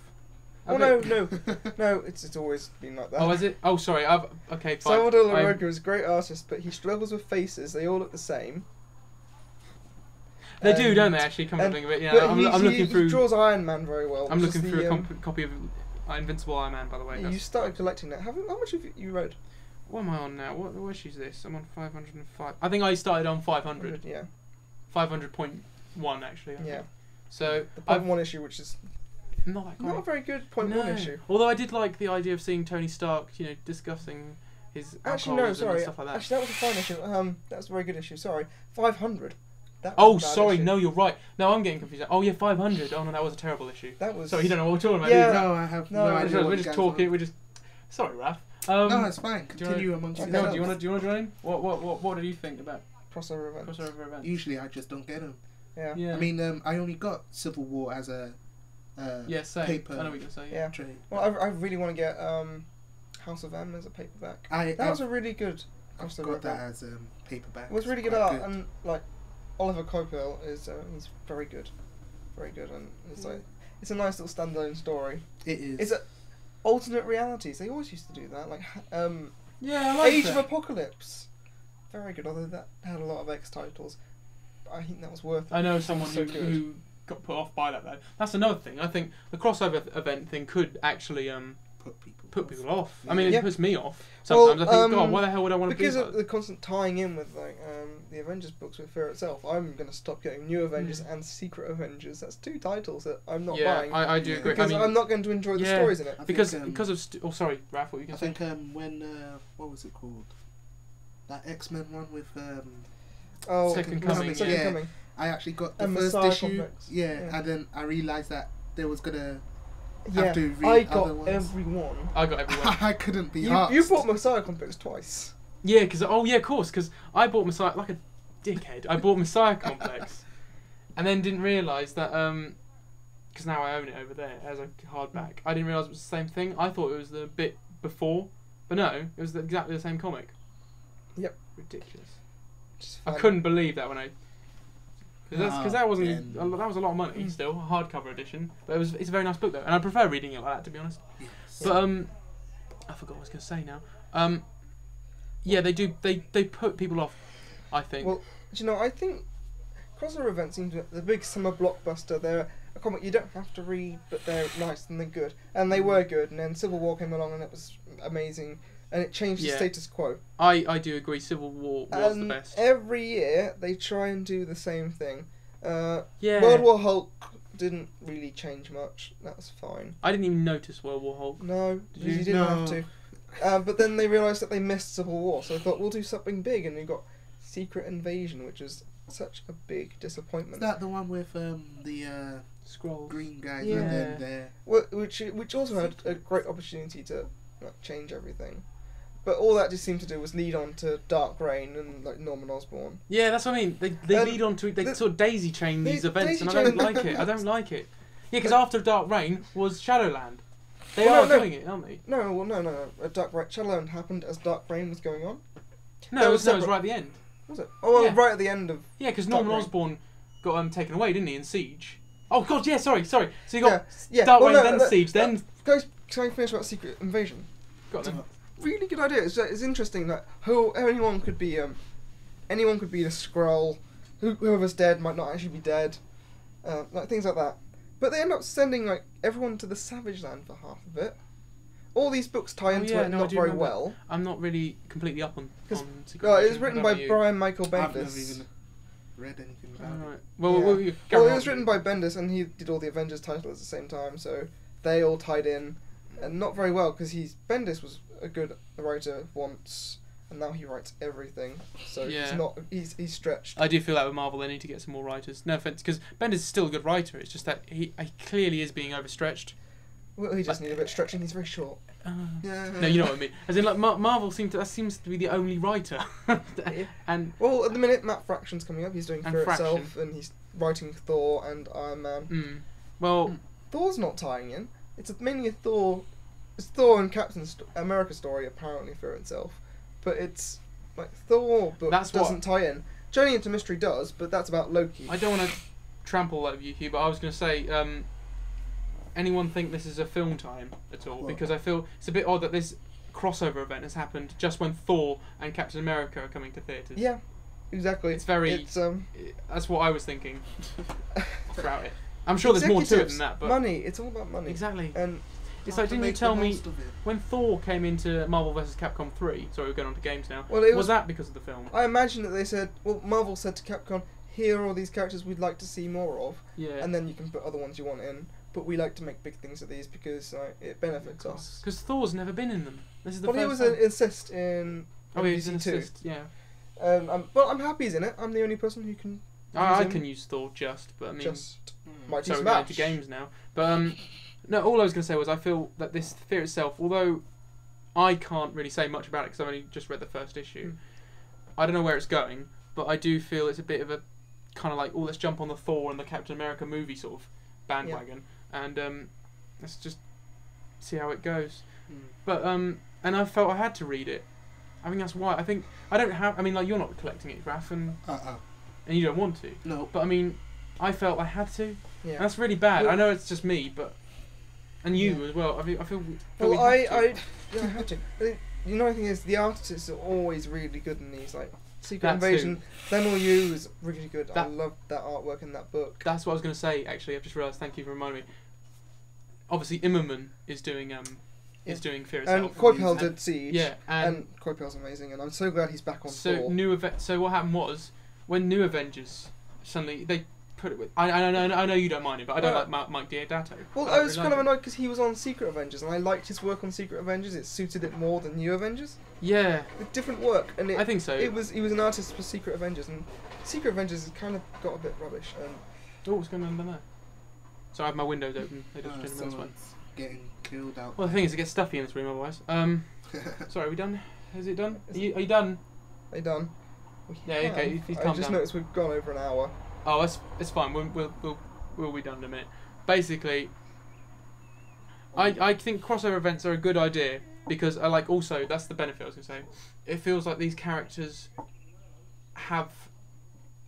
I
Oh
bet-
no! It's always been like that.
Oh, is it? Oh, sorry. Okay, fine.
Salvador Larroca is a great artist, but he struggles with faces. They all look the same.
They do,
And-
don't they? Actually, come to
and-
think of it, yeah.
but
I'm
he
looking through.
He draws Iron Man very well.
I'm
which is
looking through
the,
a copy of Invincible Iron Man, by the way.
You
That's-
started collecting that. How much have you read?
What am I on now? What issue is this? I'm on 505. I think I started on 500.
Yeah.
500.1 actually. I
Yeah.
think. So
The
I've
point one issue, which is
not that great.
not a very good point
No.
one issue.
Although I did like the idea of seeing Tony Stark, discussing his
Actually, no,
alcoholism and
sorry.
stuff like that.
Actually, that was a fine issue. That was a very good issue. Sorry, 500. That was
Oh,
a bad
sorry,
issue.
no, you're right. No, I'm getting confused. Oh, yeah, 500. Oh, no, that was a terrible issue.
That was.
Sorry, you don't know what we're talking about,
Yeah.
do
No, I have
No,
no,
we're
idea.
you?
what
We're
you
just
guys
talking,
are.
we're just... Sorry, Raph.
No, it's fine.
do you
Continue
wanna-
amongst
Okay.
No,
yourselves.
do you want to join? What did you think about
crossover events.
crossover events?
Usually, I just don't get them.
Yeah.
Yeah.
I mean, I only got Civil War as a
yeah, same.
paper.
I know what you're going to say.
Yeah.
trade.
Well, I really want to get House of M as a paperback.
I
That was a really good
I've
crossover
got that
event.
as paperback.
It was really good
Quite
art, and like Oliver Coipel is he's very good, and it's like it's a nice little standalone story.
It is.
It's a alternate realities. They always used to do that, like
Yeah, I like
Age
that.
of Apocalypse. Very good, although that had a lot of X titles. I think that was worth it.
I know someone
So
who,
good.
who got put off by that, though. That's another thing. I think the crossover event thing could actually put people off. I mean,
Yeah.
it puts me off. Sometimes
Well,
I think, God, why the hell would I want to be
because of
like
the constant tying in with like the Avengers books with Fear itself, I'm gonna stop getting New Avengers and Secret Avengers. That's two titles that I'm not
yeah,
buying
I do
Yeah.
agree.
because
I mean,
I'm not going to enjoy the
yeah.
stories in it.
I think,
because of oh, sorry, Raph, what were you
I
going to say?
think when what was it called? That X-Men one with
Oh,
Second
was it
Coming,
Second
yeah.
Coming.
I actually got the
And
first
Messiah
issue.
Complex.
Yeah,
Yeah.
and then I realised that there was gonna
Yeah,
have to read
I
other
got
ones.
everyone.
I got everyone.
I couldn't be
You
asked.
bought Messiah Complex twice.
Yeah, because of course, because I bought Messiah like a dickhead. I bought Messiah Complex, and then didn't realise that because now I own it over there as a hardback. I didn't realise it was the same thing. I thought it was the bit before, but no, it was exactly the same comic.
Yep.
Ridiculous.
Which is
I
fun.
couldn't believe that when I Because that wasn't
then-
that was a lot of money still, a hardcover edition. But it's a very nice book though, and I prefer reading it like that, to be honest.
Yes.
But I forgot what I was going to say now. Yeah, they do. They put people off, I think.
Well, do you know, I think crossover events seem to the big summer blockbuster. They're a comic you don't have to read, but they're nice and they're good, and they were good. And then Civil War came along, and it was amazing, and it changed the
Yeah.
status quo.
I do agree. Civil War was the
And
best.
every year they try and do the same thing.
Yeah.
World War Hulk didn't really change much. That's fine.
I didn't even notice World War Hulk.
No,
Did
you
you?
didn't
No.
have to. But then they realised that they missed Civil War, so they thought we'll do something big, and we got Secret Invasion, which was such a big
Is
disappointment.
that the one with the
Scrolls.
green guys
Yeah.
and then the...
Which also had a great opportunity to like, change everything. But all that just seemed to do was lead on to Dark Reign and like Norman Osborn.
Yeah, that's what I mean. They lead on to it. They sort of daisy chain these events, and I don't like it. I don't like it. Yeah, because after Dark Reign was Shadowland. They
Well,
are
no.
doing it, aren't they?
No. Dark Reign Shadowland happened as Dark Reign was going on.
No,
That
it
was
was right
separate.
at the end.
Was it? Oh, well,
Yeah.
right at the end of.
Yeah, because
Dark
Norman
Reign.
Osborn got taken away, didn't he, in Siege? Oh God, yeah, sorry. So you got
Yeah.
Dark
Well,
Reign,
no,
then
no,
Siege, then
Guys, can I finish about Secret Invasion?
got them.
Really good idea. It's interesting that anyone could be a Skrull. Whoever's dead might not actually be dead. Like things like that. But they end up sending like everyone to the Savage Land for half of it. All these books tie into it
I
not
do
very
remember.
well.
I'm not really completely up on
'Cause,
Secret
It was
Invasion.
written
I
by
don't know you.
Brian Michael
I've never
Bendis.
even read anything about
Alright.
it.
Well,
Yeah.
carry
Well, it
on.
was written by Bendis, and he did all the Avengers titles at the same time, so they all tied in, and not very well because Bendis was a good writer once, and now he writes everything. So
Yeah.
he's stretched.
I do feel that with Marvel, they need to get some more writers. No offense, because Bendis is still a good writer. It's just that he clearly is being overstretched.
Well, he just needs a bit of stretching. He's very short.
Yeah.
No, you know what I mean. As in, like Marvel seems to be the only writer, and
Well, at the minute, Matt Fraction's coming up. He's doing
And
For
Fraction.
Itself, and he's writing Thor and Iron Man.
well,
Thor's not tying in. It's mainly a Thor. It's Thor and Captain America story apparently for itself, but it's like Thor book
That's what-
doesn't tie in. Journey into Mystery does, but that's about Loki.
I don't want to trample over you, Hugh, but I was going to say, anyone think this is a film time at all?
What?
Because I feel it's a bit odd that this crossover event has happened just when Thor and Captain America are coming to theatres.
Yeah, exactly.
It's very-
It's
That's what I was thinking throughout it. I'm sure there's more to it than that, but
money. It's all about money.
exactly.
And
It's
Have
like,
to
didn't you
make the
tell me
most of it.
when Thor came into Marvel vs. Capcom 3? Sorry, we're going on to games now.
well, it
was
was.
that because of the film?
I imagine that they said, well, Marvel said to Capcom, here are all these characters we'd like to see more of,
Yeah.
and then you can put other ones you want in. But we like to make big things of these because it benefits us.
Because Thor's never been in them. This is the
Well, he
first
was
time.
an assist in
Oh, he was an
MVC2.
assist, yeah.
Well, I'm happy he's in it. I'm the only person who can.
I
use him.
can use Thor just, but I mean,
Just
Mm.
Mighty
so we're going
Smash.
into games now. But no, all I was going to say was I feel that this Fear itself, although I can't really say much about it because I've only just read the first issue, I don't know where it's going, but I do feel it's a bit of a kind of like, oh, let's jump on the Thor and the Captain America movie sort of bandwagon, and let's just see how it goes.
Mm.
But and I felt I had to read it. I think that's why. I think I don't have. I mean, like, you're not collecting it, Graf, and you don't want to.
No.
But I mean, I felt I had to.
Yeah.
And that's really bad.
Well-
I know it's just me, but and you
Yeah.
as well. I feel
Well,
we
I
have to.
yeah, I have to. The annoying thing is the artists are always really good in these. Like Secret
That
Invasion, Then All You is really good. I
That-
love that artwork in that book.
That's what I was going to say. Actually, I've just realised. Thank you for reminding me. Obviously, Immerman is doing is doing Fear
And
itself.
Coipel
And-
did Siege.
Yeah,
And Coipel's amazing, and I'm so glad he's back on
so
Thor.
So what happened was when New Avengers suddenly they put it with. I know you don't mind it, but I don't
Well,
like Mike Diodato.
Well,
but
I was
really
kind of
like it.
annoyed because he was on Secret Avengers, and I liked his work on Secret Avengers. It suited it more than New Avengers.
Yeah,
With different work, and
I think so.
he was an artist for Secret Avengers, and Secret Avengers has kind of got a bit rubbish. And
Oh, what's going on down there? So I have my windows open. Ladies and gentlemen, that's why.
Someone's getting killed out.
Well, the thing is, it gets stuffy in this room otherwise. Sorry, are we done? Is it done? Are you done?
they done.
Yeah, okay,
have.
he's
I
calmed
just
down.
noticed we've gone over an hour.
Oh, it's fine. We'll be done in a minute. Basically, I think crossover events are a good idea because I like also that's the benefit I was gonna say. It feels like these characters have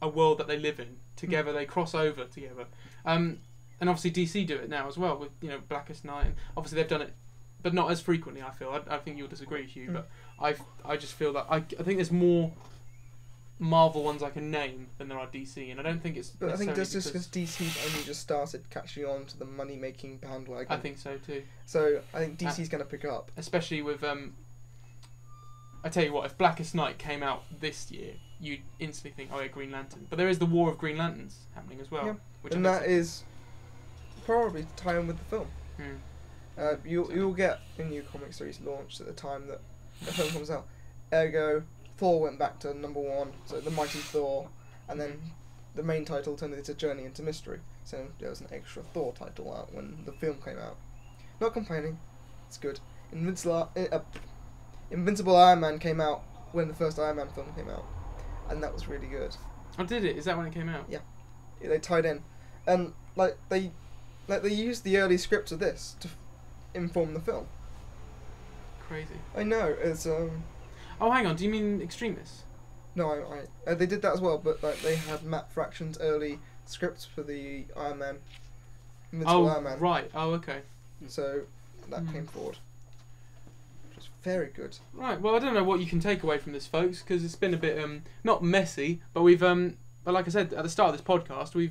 a world that they live in together. They cross over together. And obviously DC do it now as well with Blackest Night. And obviously they've done it, but not as frequently. I feel. I think you'll disagree, Hugh, but I just feel that I think there's more Marvel ones I can name than there are DC, and I don't think it's.
But I think that's just because DC's only just started catching on to the money-making bandwagon.
I think so too.
So I think DC's going to pick up.
Especially with I tell you what, if Blackest Night came out this year, you'd instantly think, oh yeah, Green Lantern. But there is the War of Green Lanterns happening as well.
Yeah.
Which
And that is probably to tie in with the film. You'll get a new comic series launched at the time that the film comes out. Ergo, Thor went back to #1, so the Mighty Thor, and then the main title turned into Journey into Mystery. So there was an extra Thor title out when the film came out. Not complaining, it's good. Invincible Iron Man came out when the first Iron Man film came out, and that was really good.
Oh, did it? Is that when it came out?
Yeah, they tied in, and they used the early scripts of this to inform the film.
Crazy.
I know it's
Oh, hang on. Do you mean Extremis?
No, they did that as well, but they had Matt Fraction's early scripts for the Iron Man, Invincible Iron Man.
Right. Oh, okay.
So that came forward, which was very good.
Right. Well, I don't know what you can take away from this, folks, because it's been a bit not messy, but we've but like I said at the start of this podcast, we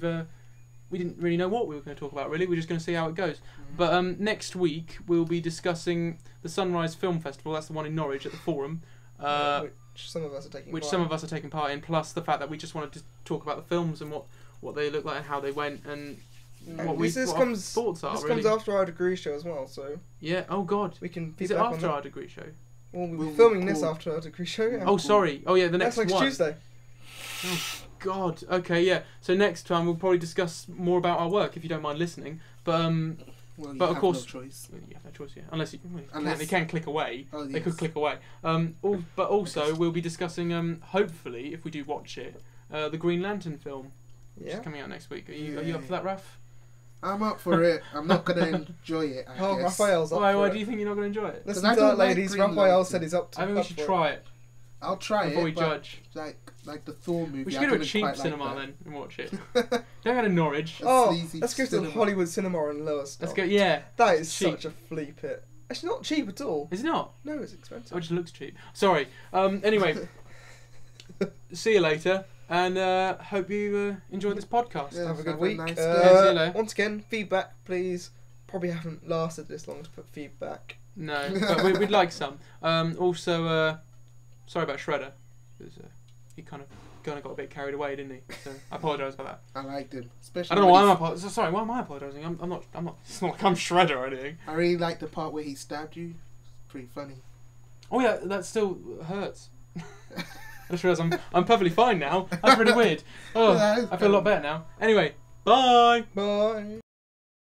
didn't really know what we were going to talk about. Really, we're just going to see how it goes. But next week we'll be discussing the Sunrise Film Festival. That's the one in Norwich at the Forum.
Which some of us are taking part in.
Plus the fact that we just wanted to talk about the films and what they look like and how they went and what our thoughts are.
This
really.
comes after our degree show as well, so
yeah. Oh God.
we can.
Is it after our degree show?
Well, we'll be filming this after our degree show. Yeah.
Oh, sorry. Oh yeah, the next
That's
one.
Tuesday.
Oh God. Okay, yeah. So next time we'll probably discuss more about our work if you don't mind listening. But
Well,
but of course,
no choice.
you have no choice, yeah. Unless
Unless-
they can click away.
Oh,
They could
yes.
click away. But also we'll be discussing, hopefully, if we do watch it, the Green Lantern film, which is
Yeah.
coming out next week. Are you up for that, Raph?
I'm up for it. I'm not gonna enjoy it. I
Oh,
guess.
Raphael's up
Why
for it.
do you think you're not going to enjoy it?
Listen
I
to
don't
that,
like
ladies.
Green
Raphael
Lantern.
said he's up to.
I think we
up
should
for it.
try it
I'll try
before we
it, but
judge.
like the Thor movie.
We should
I
go to a
didn't
cheap
quite like
cinema
that.
then and watch it. Don't go to Norwich.
Oh,
sleazy
let's go to the
cinema.
Hollywood Cinema in Lowestoft.
Let's go. Yeah.
That is
Cheap.
such a flea pit. It's not cheap at all.
Is it not?
No, it's expensive.
Oh, it just looks cheap. Sorry. Anyway, see you later, and hope you enjoyed this podcast.
Yeah.
Have a good
Have a
week.
nice
day. See you later.
Once again, feedback, please. Probably haven't lasted this long to put feedback.
No, but we'd like some. Also, sorry about Shredder, because he kind of got a bit carried away, didn't he? So I apologise for that.
I liked him, especially.
I don't know why
when
I'm apologising. Sorry, why am I apologising? I'm not. It's not like I'm Shredder or anything.
I really liked the part where he stabbed you. Pretty funny.
Oh yeah, that still hurts. I just realised I'm perfectly fine now. That's really weird. Oh, I feel a lot better now. Anyway, bye.
Bye.